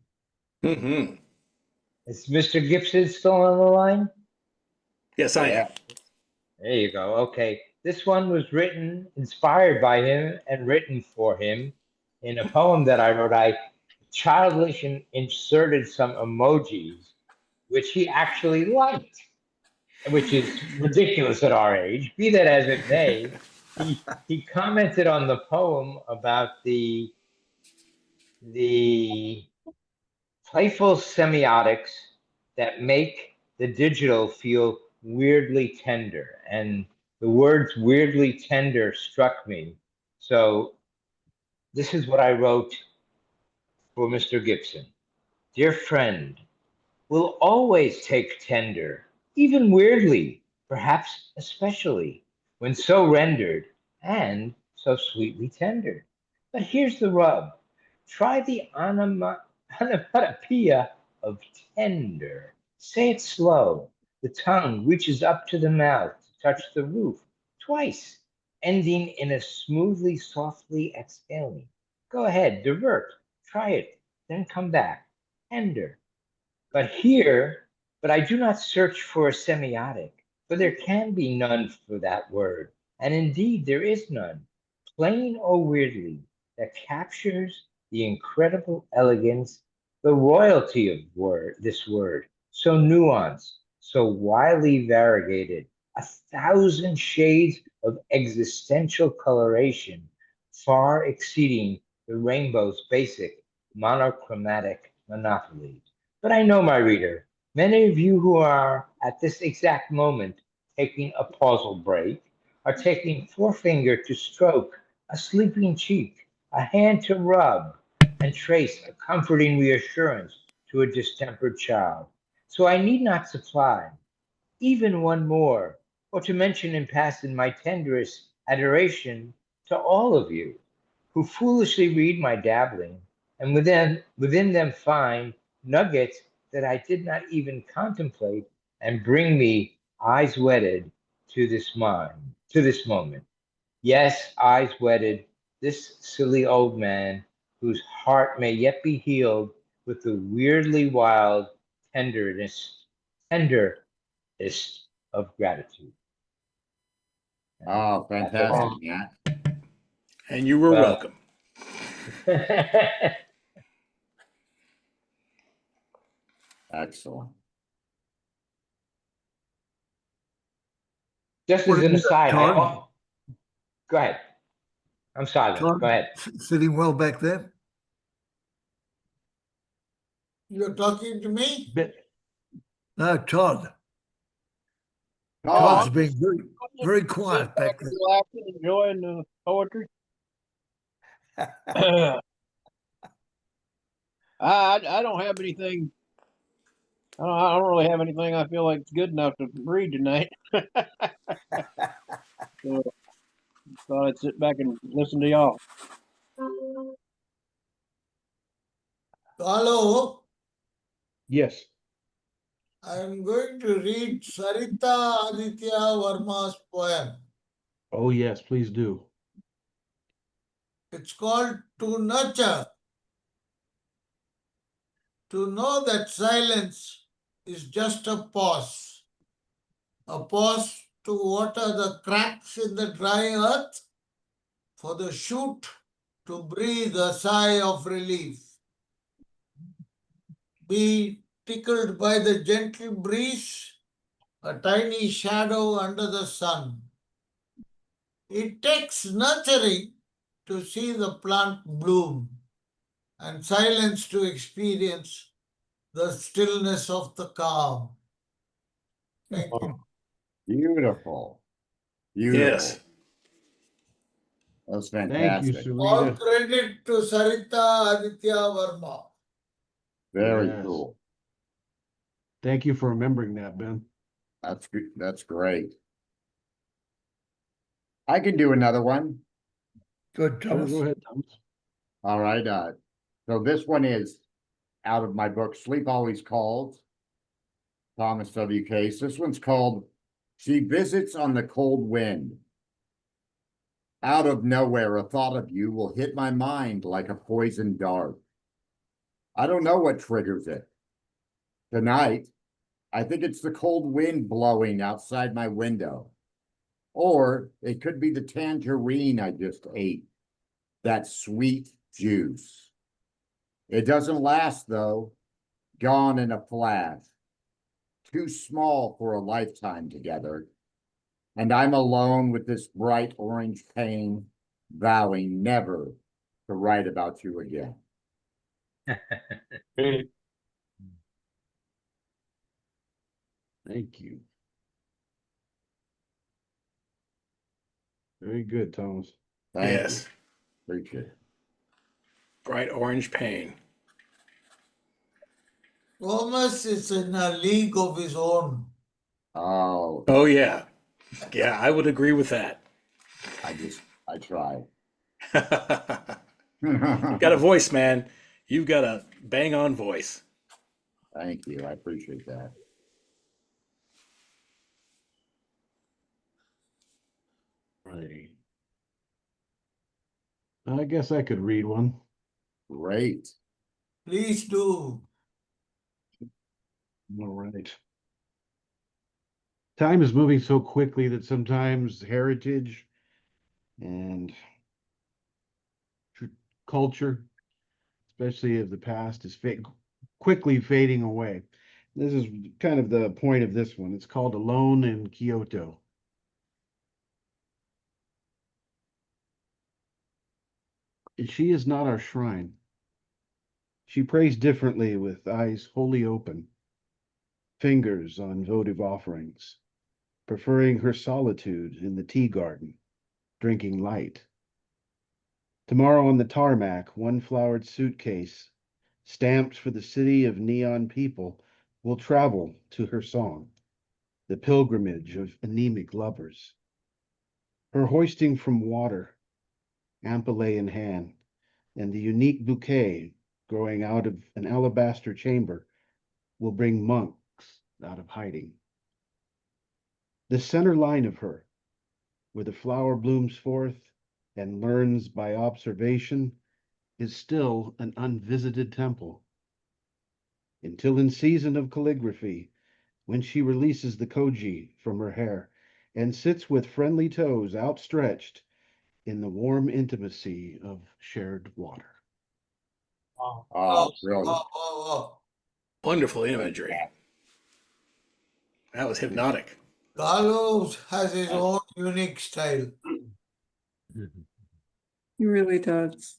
Mm-hmm. Is Mr. Gibson still on the line? Yes, I am. There you go. Okay. This one was written, inspired by him and written for him in a poem that I wrote. I childish and inserted some emojis, which he actually liked, which is ridiculous at our age. Be that as it may, he commented on the poem about the playful semiotics that make the digital feel weirdly tender. And the words weirdly tender struck me. So this is what I wrote for Mr. Gibson. Dear friend, we'll always take tender, even weirdly, perhaps especially when so rendered and so sweetly tendered. But here's the rub. Try the onomatopoeia of tender. Say it slow. The tongue reaches up to the mouth to touch the roof twice, ending in a smoothly, softly exhaling. Go ahead, divert. Try it, then come back. Tender. But I do not search for a semiotic, for there can be none for that word. And indeed, there is none, plain or weirdly, that captures the incredible elegance, the royalty of this word, so nuanced, so widely variegated, 1,000 shades of existential coloration, far exceeding the rainbow's basic monochromatic monopoly. But I know, my reader, many of you who are at this exact moment taking a pausal break are taking forefinger to stroke a sleeping cheek, a hand to rub, and trace a comforting reassurance to a distempered child. So I need not supply even one more, or to mention in passing my tenderest adoration to all of you who foolishly read my dabbling and within them find nuggets that I did not even contemplate and bring me eyes wedded to this moment. Yes, eyes wedded, this silly old man whose heart may yet be healed with the weirdly wild tenderest of gratitude. Oh, fantastic, Matt. And you were welcome. Excellent. Just What as an is that, aside, Todd? go ahead. I'm silent. Todd, Go ahead. sitting well back there. You're talking to me? No, Todd. Oh, Todd's being very Sit quiet back there. relaxing, enjoying the poetry. I don't have anything. I don't really have anything I feel like it's good enough to read tonight. So, thought I'd sit back and listen to y'all. Hello, Yes. I'm going to read Sarita Aditya Verma's poem. Oh, yes, please do. It's called To Nurture. To know that silence is just a pause to water the cracks in the dry earth, for the shoot to breathe a sigh of relief. Be tickled by the gentle breeze, a tiny shadow under the sun. It takes nurturing to see the plant bloom, and silence to experience the stillness of the calm. Thank you. beautiful. Beautiful. Yes. That was Thank you, fantastic. All Sarita. credit to Sarita Aditya Verma. Very Yes. cool. Thank you for remembering that, Ben. That's good. That's great. I can do another one. Good, Sure, Thomas. go ahead, Thomas. All right. So this one is out of my book, Sleep Always Calls, Thomas W. Case. This one's called She Visits on the Cold Wind. Out of nowhere, a thought of you will hit my mind like a poisoned dart. I don't know what triggers it. Tonight, I think it's the cold wind blowing outside my window. Or it could be the tangerine I just ate. That sweet juice. It doesn't last though. Gone in a flash. Too small for a lifetime together. And I'm alone with this bright orange pain, vowing never to write about you again. Great. Thank you. Very good, Thomas. Thank Yes. you. Appreciate it. Bright orange pain. Thomas is in a league of his own. Oh, Oh, yeah. Yeah, I would agree with that. I tried. You've got a voice, man. You've got a bang on voice. Thank you. I appreciate that. Right. I guess I could read one. Great. Please do. All right. Time is moving so quickly that sometimes heritage and culture, especially of the past, is quickly fading away. This is kind of the point of this one. It's called Alone in Kyoto. She is not our shrine. She prays differently with eyes wholly open, fingers on votive offerings, preferring her solitude in the tea garden, drinking light. Tomorrow on the tarmac, one flowered suitcase, stamped for the city of neon people, will travel to her song, the pilgrimage of anemic lovers. Her hoisting from water, ampule in hand, and the unique bouquet growing out of an alabaster chamber will bring monks out of hiding. The center line of her, where the flower blooms forth and learns by observation, is still an unvisited temple. Until in season of calligraphy, when she releases the koji from her hair and sits with friendly toes outstretched in the warm intimacy of shared water. Wow. Oh, brilliant. Wonderful imagery. That was hypnotic. Carlos has his own unique style. He really does.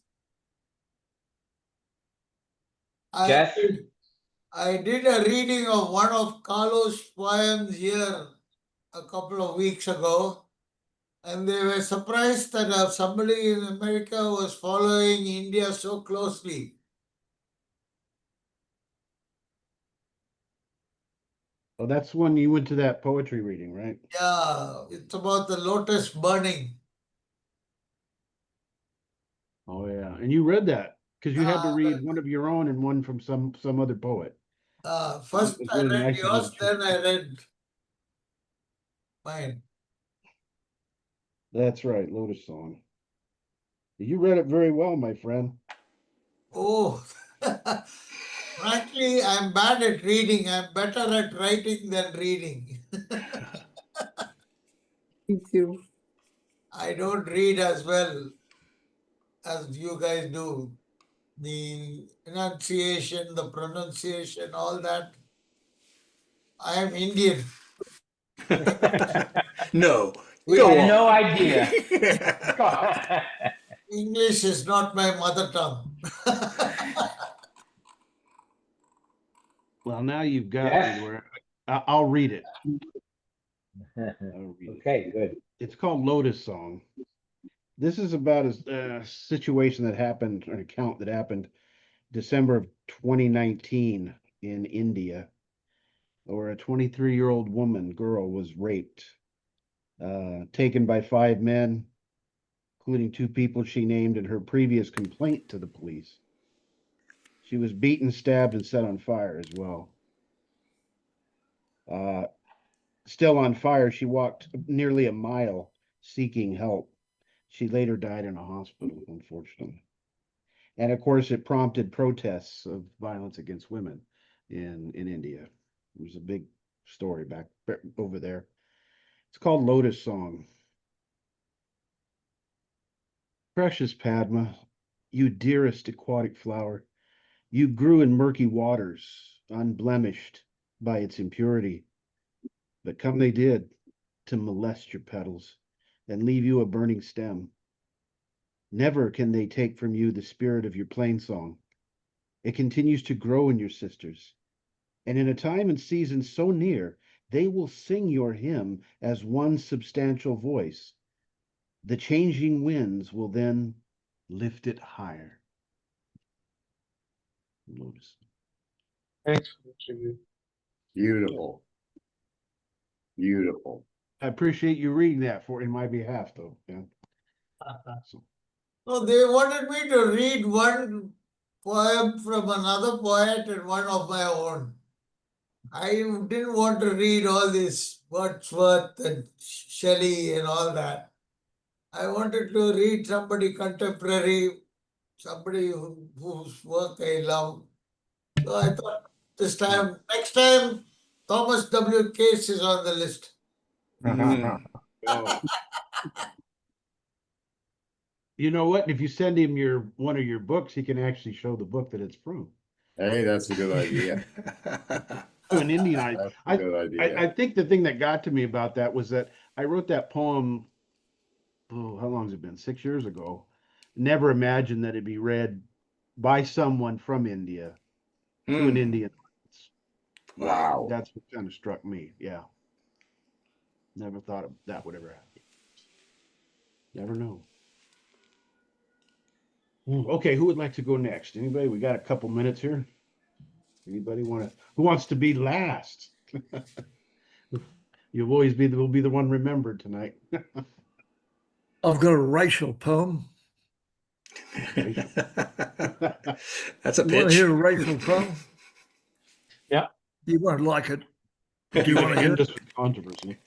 Jeff? I did a reading of one of Carlos' poems here a couple of weeks ago, and they were surprised that somebody in America was following India so closely. Oh, that's when you went to that poetry reading, right? Yeah, it's about the lotus burning. Oh yeah, and you read that because you had to read one of your own and one from some other poet. First It's I really read nice of you yours, to- then I read mine. That's right, Lotus Song. You read it very well, my friend. Oh, frankly, I'm bad at reading. I'm better at writing than reading. Me too. I don't read as well as you guys do. The enunciation, the pronunciation, all that. I am Indian. No. We Go had on. no idea. English is not my mother tongue. Well, now you've got Yes. me where I'll read it. I'll read it. Okay, good. It's called Lotus Song. This is about a situation that happened, an account that happened December of 2019 in India, where a 23-year-old girl was raped, taken by 5 men, including 2 people she named in her previous complaint to the police. She was beaten, stabbed, and set on fire as well. Still on fire, she walked nearly a mile seeking help. She later died in a hospital, unfortunately. And of course, it prompted protests of violence against women. in India. It was a big story back over there. It's called Lotus Song. Precious Padma, you dearest aquatic flower, you grew in murky waters, unblemished by its impurity. But come they did to molest your petals and leave you a burning stem. Never can they take from you the spirit of your plain song. It continues to grow in your sisters, and in a time and season so near, they will sing your hymn as one substantial voice. The changing winds will then lift it higher. Lotus. Thanks for the tribute. Beautiful. Beautiful. I appreciate you reading that in my behalf, though. Yeah. So, No, they wanted me to read one poem from another poet and one of my own. I didn't want to read all this Wordsworth and Shelley and all that. I wanted to read somebody contemporary, somebody whose work I love. So I thought next time, Thomas W. Case is on the list. oh. You know what? If you send him one of your books, he can actually show the book that it's from. Hey, that's a good idea. An Indian That's a good idea. I think the thing that got to me about that was that I wrote that poem, how long has it been? 6 years ago. Never imagined that it'd be read by someone from India to an Indian audience. Wow. That's what kind of struck me. Yeah. Never thought that would ever happen. Never know. Okay, who would like to go next? Anybody? We got a couple minutes here. Anybody who wants to be last? You'll always will be the one remembered tonight. I've got a racial poem. That's a You want to pitch. hear a racial poem? Yeah. You won't like it. Do you want to hear it? Controversy.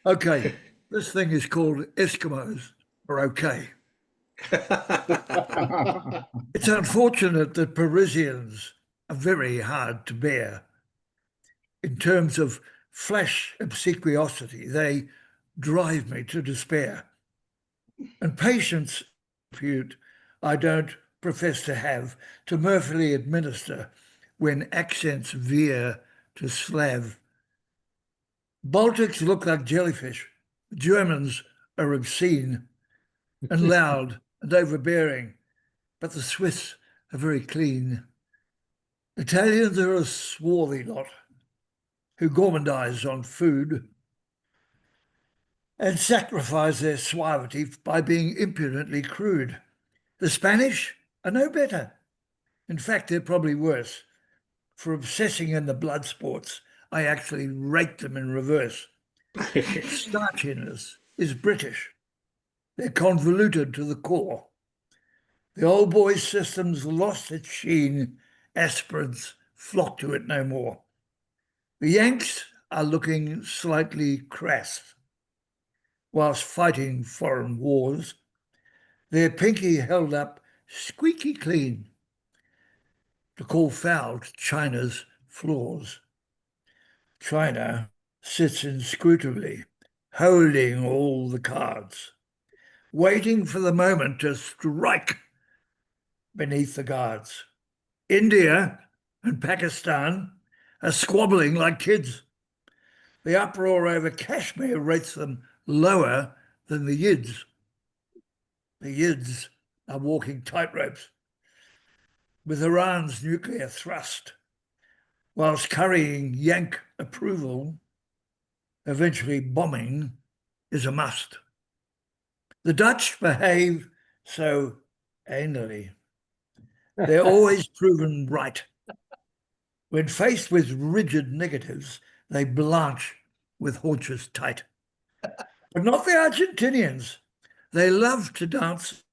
Okay. This thing is called Eskimos Are Okay. It's unfortunate that Parisians are very hard to bear. In terms of flash obsequiosity, they drive me to despair. And patience, I don't profess to have to mirthfully administer when accents veer to Slav. Baltics look like jellyfish. Germans are obscene and loud and overbearing, but the Swiss are very clean. Italians are a swarthy lot who gourmandize on food and sacrifice their suavity by being impudently crude. The Spanish are no better. In fact, they're probably worse. For obsessing in the blood sports, I actually rate them in reverse. Starchiness is British. They're convoluted to the core. The old boys' system's lost its sheen. Aspirants flock to it no more. The Yanks are looking slightly crass. Whilst fighting foreign wars, their pinky held up squeaky clean to call foul to China's flaws. China sits inscrutably, holding all the cards, waiting for the moment to strike beneath the guards. India and Pakistan are squabbling like kids. The uproar over Kashmir rates them lower than the Yids. The Yids are walking tightropes with Iran's nuclear thrust, whilst currying Yank approval, eventually bombing is a must. The Dutch behave so anally. They're always proven right. When faced with rigid negatives, they blanch with haunches tight. But not the Argentinians. They love to dance,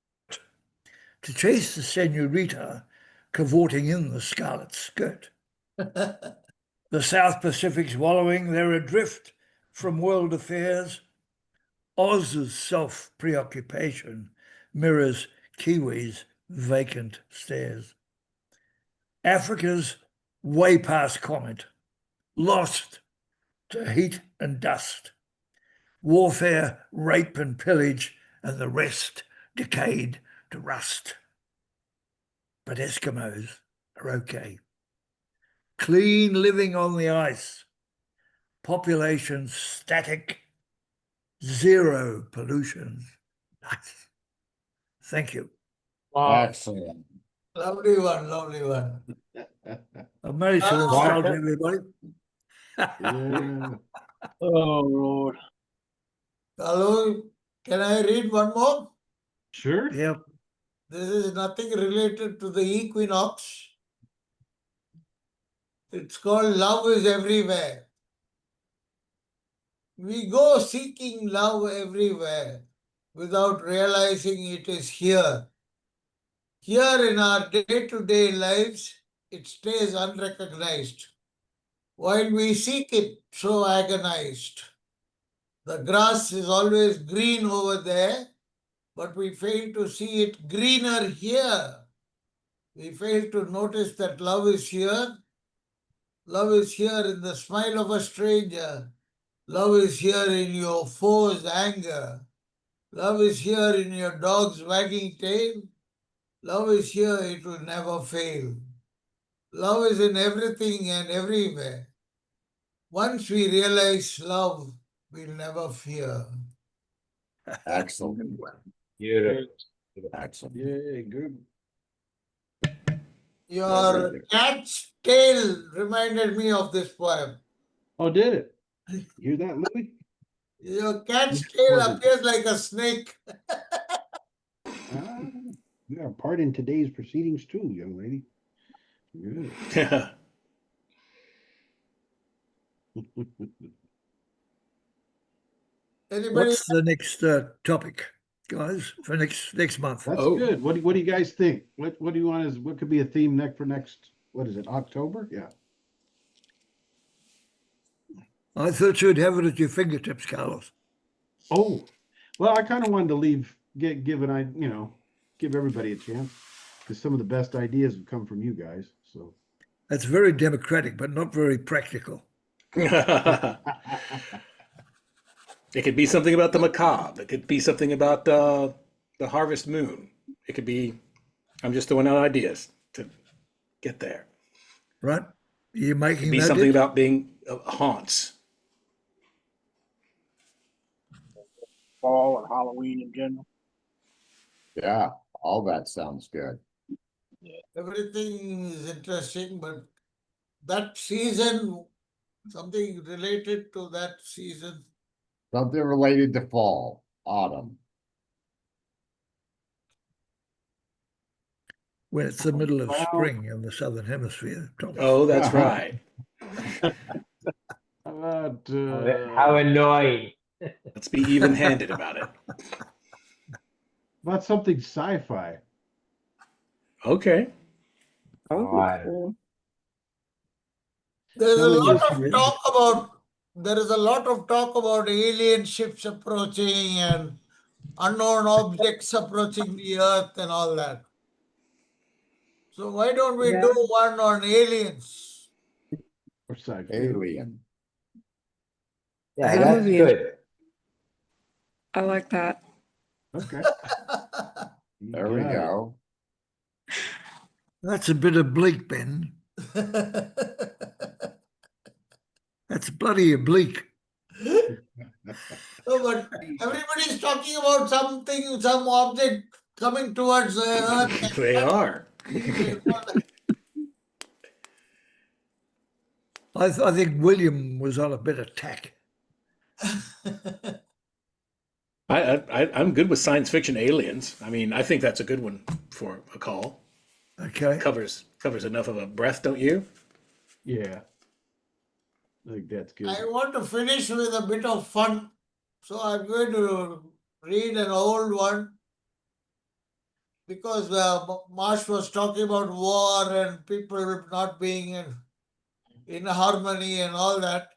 to chase the senorita cavorting in the scarlet skirt. The South Pacific's wallowing, they're adrift from world affairs. Oz's self-preoccupation mirrors Kiwi's vacant stares. Africa's way past comment, lost to heat and dust, warfare, rape and pillage, and the rest decayed to rust. But Eskimos are okay. Clean living on the ice, population static, zero pollution. Nice. Thank you. Excellent. Lovely one, lovely one. I managed to insult everybody. Yeah. Oh, Lord. Hello, can I read one more? Sure. Yep. This is nothing related to the equinox. It's called Love is Everywhere. We go seeking love everywhere without realizing it is here. Here in our day-to-day lives, it stays unrecognized. While we seek it so agonized, the grass is always green over there, but we fail to see it greener here. We fail to notice that love is here. Love is here in the smile of a stranger. Love is here in your foe's anger. Love is here in your dog's wagging tail. Love is here, it will never fail. Love is in everything and everywhere. Once we realize love, we'll never fear. Excellent. Beautiful. Excellent. Yay, good. Your cat's tail reminded me of this poem. Oh, did it? You hear that, Louis? Your cat's tail appears like a snake. Ah, you are part in today's proceedings too, young lady. Good. Anybody? What's the next topic, guys, for next month? That's Oh. good. What do you guys think? What do you want as what could be a theme for next, what is it, October? Yeah. I thought you'd have it at your fingertips, Carlos. Oh, well, I kind of wanted to give everybody a chance because some of the best ideas have come from you guys. So That's very democratic, but not very practical. It could be something about the macabre. It could be something about the harvest moon. It could be, I'm just throwing out ideas to get there. Right? You're It making could be that something it? about being haunts. Fall and Halloween in general. Yeah, all that sounds good. Everything is interesting, but that season, something related to that season. Something related to fall, autumn. When it's the middle of Well- spring in the southern hemisphere. Thomas. Oh, that's right. But, How annoying. Let's be even-handed about it. about something sci-fi. Okay. That would God. be cool. There's a Tell me lot this, of Rick. talk about there is a lot of talk about alien ships approaching and unknown objects approaching the earth and all that. So why don't we Yeah. do one on aliens? Or sci-fi. Alien. Yeah, That that's would be- good. I like that. Okay. There we Got it. go. That's a bit oblique, Ben. That's bloody oblique. No, but everybody's talking about something, some object coming towards the earth. They are. I think William was on a bit of tack. I'm good with science fiction aliens. I mean, I think that's a good one for a call. Okay. Covers enough of a breath, don't you? Yeah. I think that's good. I want to finish with a bit of fun. So I'm going to read an old one because Marsh was talking about war and people not being in harmony and all that.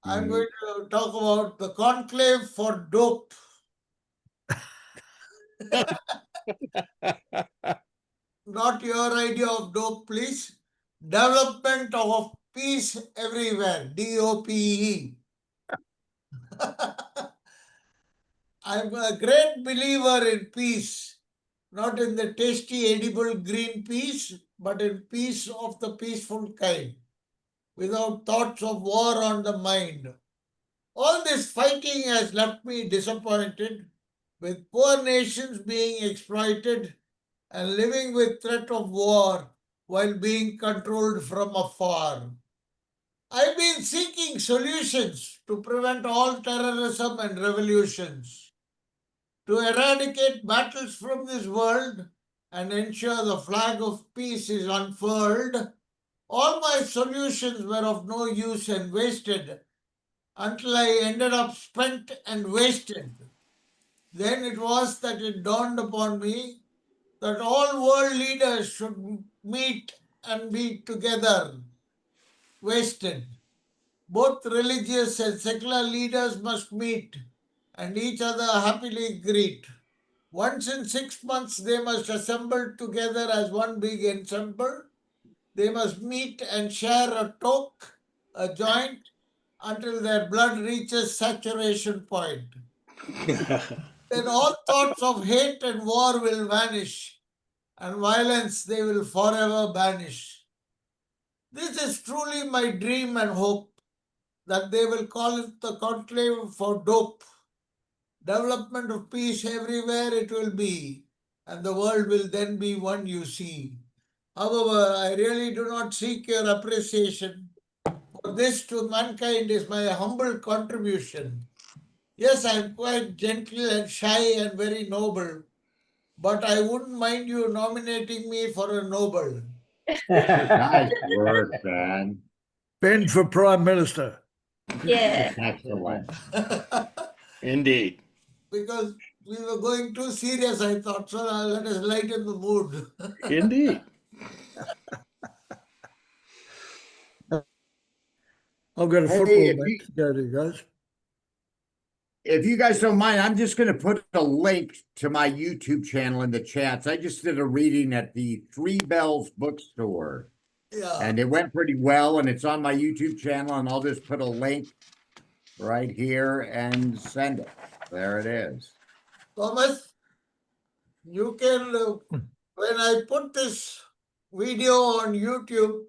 I'm going to talk about the conclave for dope. Not your idea of dope, please. development of peace everywhere, DOPE. I'm a great believer in peace, not in the tasty, edible green peace, but in peace of the peaceful kind, without thoughts of war on the mind. All this fighting has left me disappointed, with poor nations being exploited and living with threat of war while being controlled from afar. I've been seeking solutions to prevent all terrorism and revolutions, to eradicate battles from this world and ensure the flag of peace is unfurled. All my solutions were of no use and wasted until I ended up spent and wasted. Then it was that it dawned upon me that all world leaders should meet and be together. Wasted. Both religious and secular leaders must meet and each other happily greet. Once in 6 months, they must assemble together as one big ensemble. They must meet and share a toke, a joint, until their blood reaches saturation point. Then all thoughts of hate and war will vanish, and violence they will forever banish. This is truly my dream and hope, that they will call it the conclave for dope. Development of peace everywhere it will be, and the world will then be one you see. However, I really do not seek your appreciation, for this to mankind is my humble contribution. Yes, I am quite gentle and shy and very noble, but I wouldn't mind you nominating me for a Nobel. Nice work, Ben. Ben for Prime Minister. Yeah. Excellent. Indeed. Because we were going too serious, I thought, so let us lighten the mood. Indeed. I've got a Hey, football if match you- to go to, guys. If you guys don't mind, I'm just going to put a link to my YouTube channel in the chats. I just did a reading at the Three Bells bookstore, Yeah. and it went pretty well, and it's on my YouTube channel, and I'll just put a link right here and send it. There it is. Thomas, you can, when I put this video on YouTube,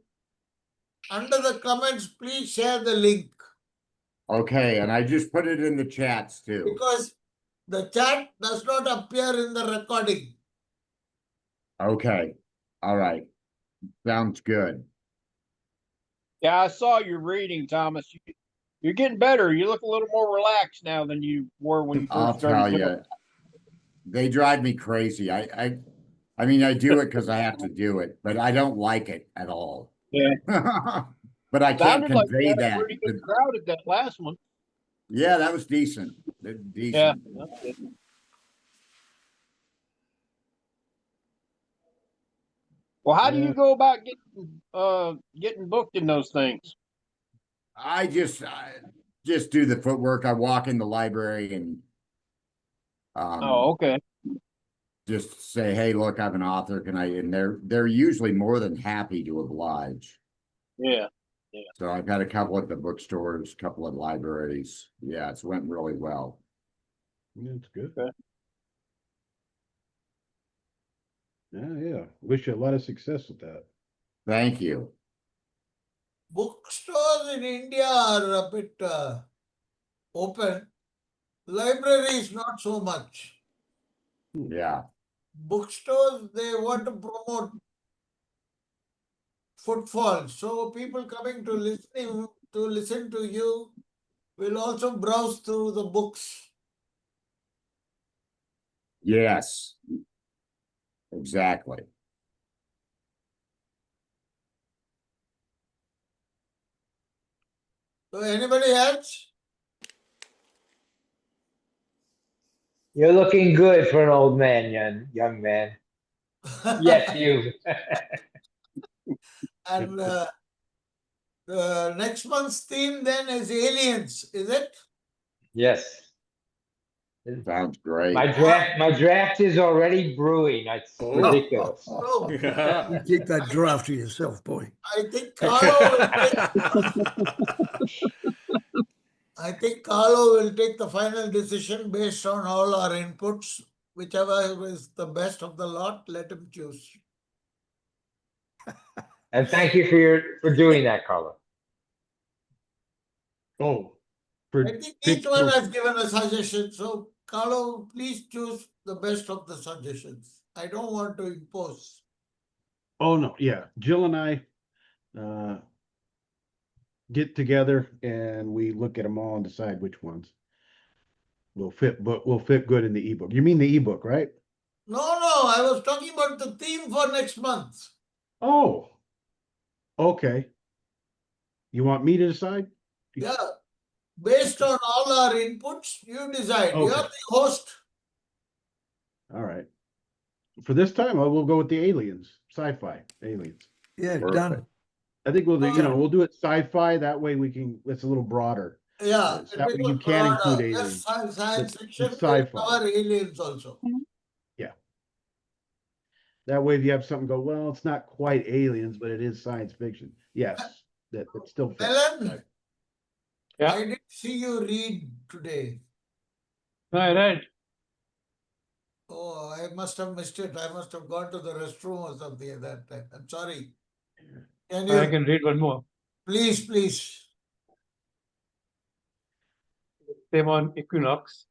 under the comments, please share the link, Okay, and I just put it in the chats too. because the chat does not appear in the recording. Okay, all right. Sounds good. Yeah, I saw your reading, Thomas. You're getting better. You look a little more relaxed now than you were when you first I'll started. tell doing you, it. they drive me crazy. I mean, I do it because I have to do it, but I don't like it at all. Yeah. But I can't Sounded like you convey had a that. pretty good crowd at that last one. Yeah, that was decent. Yeah. Decent. that's good. Well, how do you go about getting booked in those things? I just do the footwork. I walk in the library and Oh, okay. just say, "Hey, look, I'm an author. Can I?" And they're usually more than happy to oblige. Yeah. So I've had a couple at the bookstores, a couple at libraries. Yeah, it's went really well. Yeah, it's good. Okay. Yeah. Wish you a lot of success with that. Thank you. Bookstores in India are a bit open. Libraries, not so much. Yeah. Bookstores, they want to promote footfall. So people coming to listen to you will also browse through the books. Yes. Exactly. So anybody else? You're looking good for an old man, young man. Yes, you. And the next month's theme then is aliens, is it? Yes. Sounds great. My draft is already brewing. It's Oh. ridiculous. Oh, You keep that draft to yourself, boy. I think Carlo will take the final decision based on all our inputs. Whichever is the best of the lot, let him choose. And thank you for doing that, Carlo. Oh, I think each one has given a suggestion, so Carlo, please choose the best of the suggestions. I don't want to impose. Oh, no, yeah, Jill and I get together and we look at them all and decide which ones will fit good in the ebook. You mean the ebook, right? No, I was talking about the theme for next month. Oh, okay. You want me to decide? Yeah, based on all our inputs, you decide. You're Okay. the host. All right. For this time, I will go with the aliens, sci-fi aliens. Yeah, Perfect. done. I think we'll do, we'll do it sci-fi. That way we can, it's a little broader. Yeah, That way you can include Yes, aliens. science But fiction will sci-fi. cover aliens also. That way if you have something go, well, it's not quite aliens, but it is science fiction. Yes, that still fits. Ellen, Yeah. I didn't see you read today. No, I read. Oh, I must have missed it. I must have gone to the restroom or something at that time. I'm sorry. Can I you, can read one more. please. Same on equinox.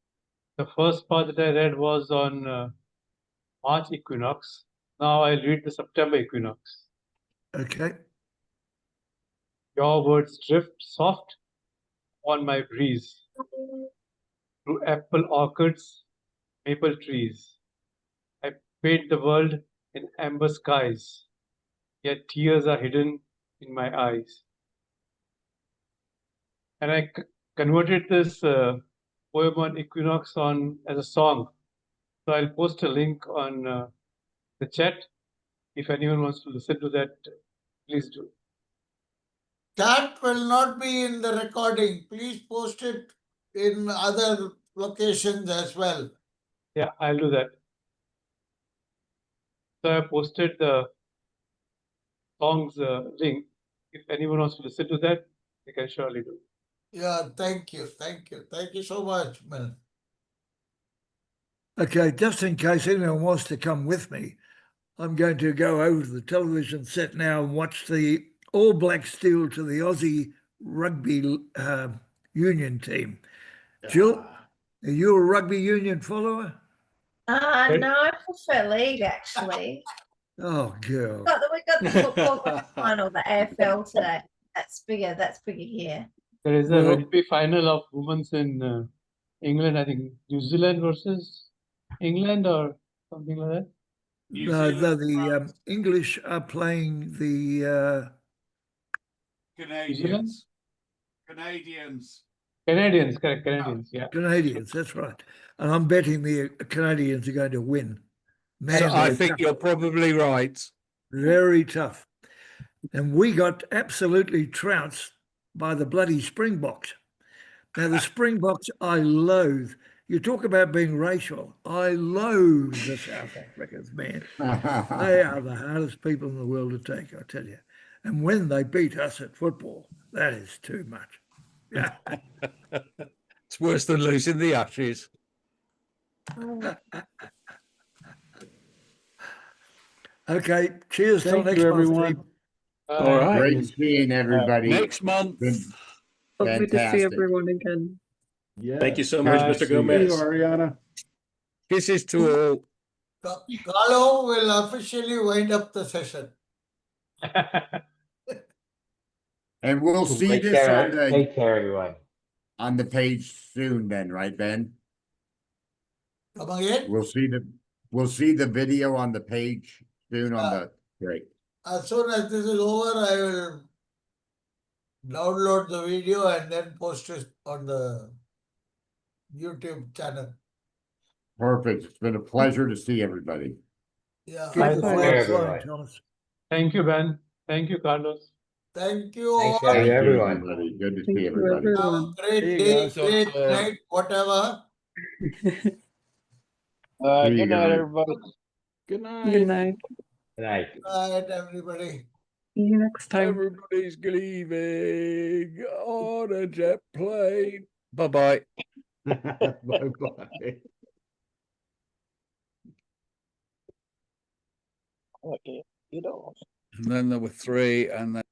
The first part that I read was on March equinox. Now I'll read the September equinox. Okay. Your words drift soft on my breeze through apple orchards, maple trees. I paint the world in amber skies, yet tears are hidden in my eyes. And I converted this poem on equinox as a song. So I'll post a link on the chat. If anyone wants to listen to that, please do. Chat will not be in the recording. Please post it in other locations as well. Yeah, I'll do that. So I posted the song's link. If anyone wants to listen to that, they can surely do. Yeah, thank you. Thank you so much, Mel. Okay, just in case anyone wants to come with me, I'm going to go over to the television set now and watch the All Blacks steal to the Aussie rugby union team. Jill, are you a rugby union follower? No, I prefer league actually. Oh, girl. We got the football grand final, the AFL today. That's bigger here. There is a Well- rugby final of women's in England, I think New Zealand versus England or something like that. No, the English are playing the Canadians. Canadians. Canadians, correct, Canadians, yeah. Canadians, that's right. And I'm betting the Canadians are going to win. Man, I they're think tough. you're probably right. Very tough. And we got absolutely trounced by the bloody Springboks. Now, the Springboks I loathe. You talk about being racial. I loathe the South Africans, man. They are the hardest people in the world to take, I tell you. And when they beat us at football, that is too much. Yeah. It's worse than losing the Ashes. Okay, cheers till Thank next you, month, everyone. team. All right. Great seeing everybody. Next month. Been Lovely to see fantastic. everyone again. Yeah. Thank you so much, Bye. Mr. See you, Gomez. Ariana. Kisses to all. Carlo will officially wind up the session. And we'll see Take this care, everyone. on the page soon then, right, Ben? Come again? We'll see the video on the page soon on the, great. As soon as this is over, I will download the video and then post it on the YouTube channel. Perfect. It's been a pleasure to see everybody. Yeah. Keep the Bye. flag Bye, flying, everyone. Thomas. Thank you, Ben. Thank you, Carlos. Thank you Thanks, all. Thank you, everyone. everybody. Good to Thank see you, everybody. Have a everyone. great See you day, guys. great night, whatever. There you Good night, go. everybody. Good night. Good night. Good night. Night, everybody. See you next time. Everybody's leaving on a jet plane. Bye-bye. Bye-bye. Okay, you know. And then there were three, and then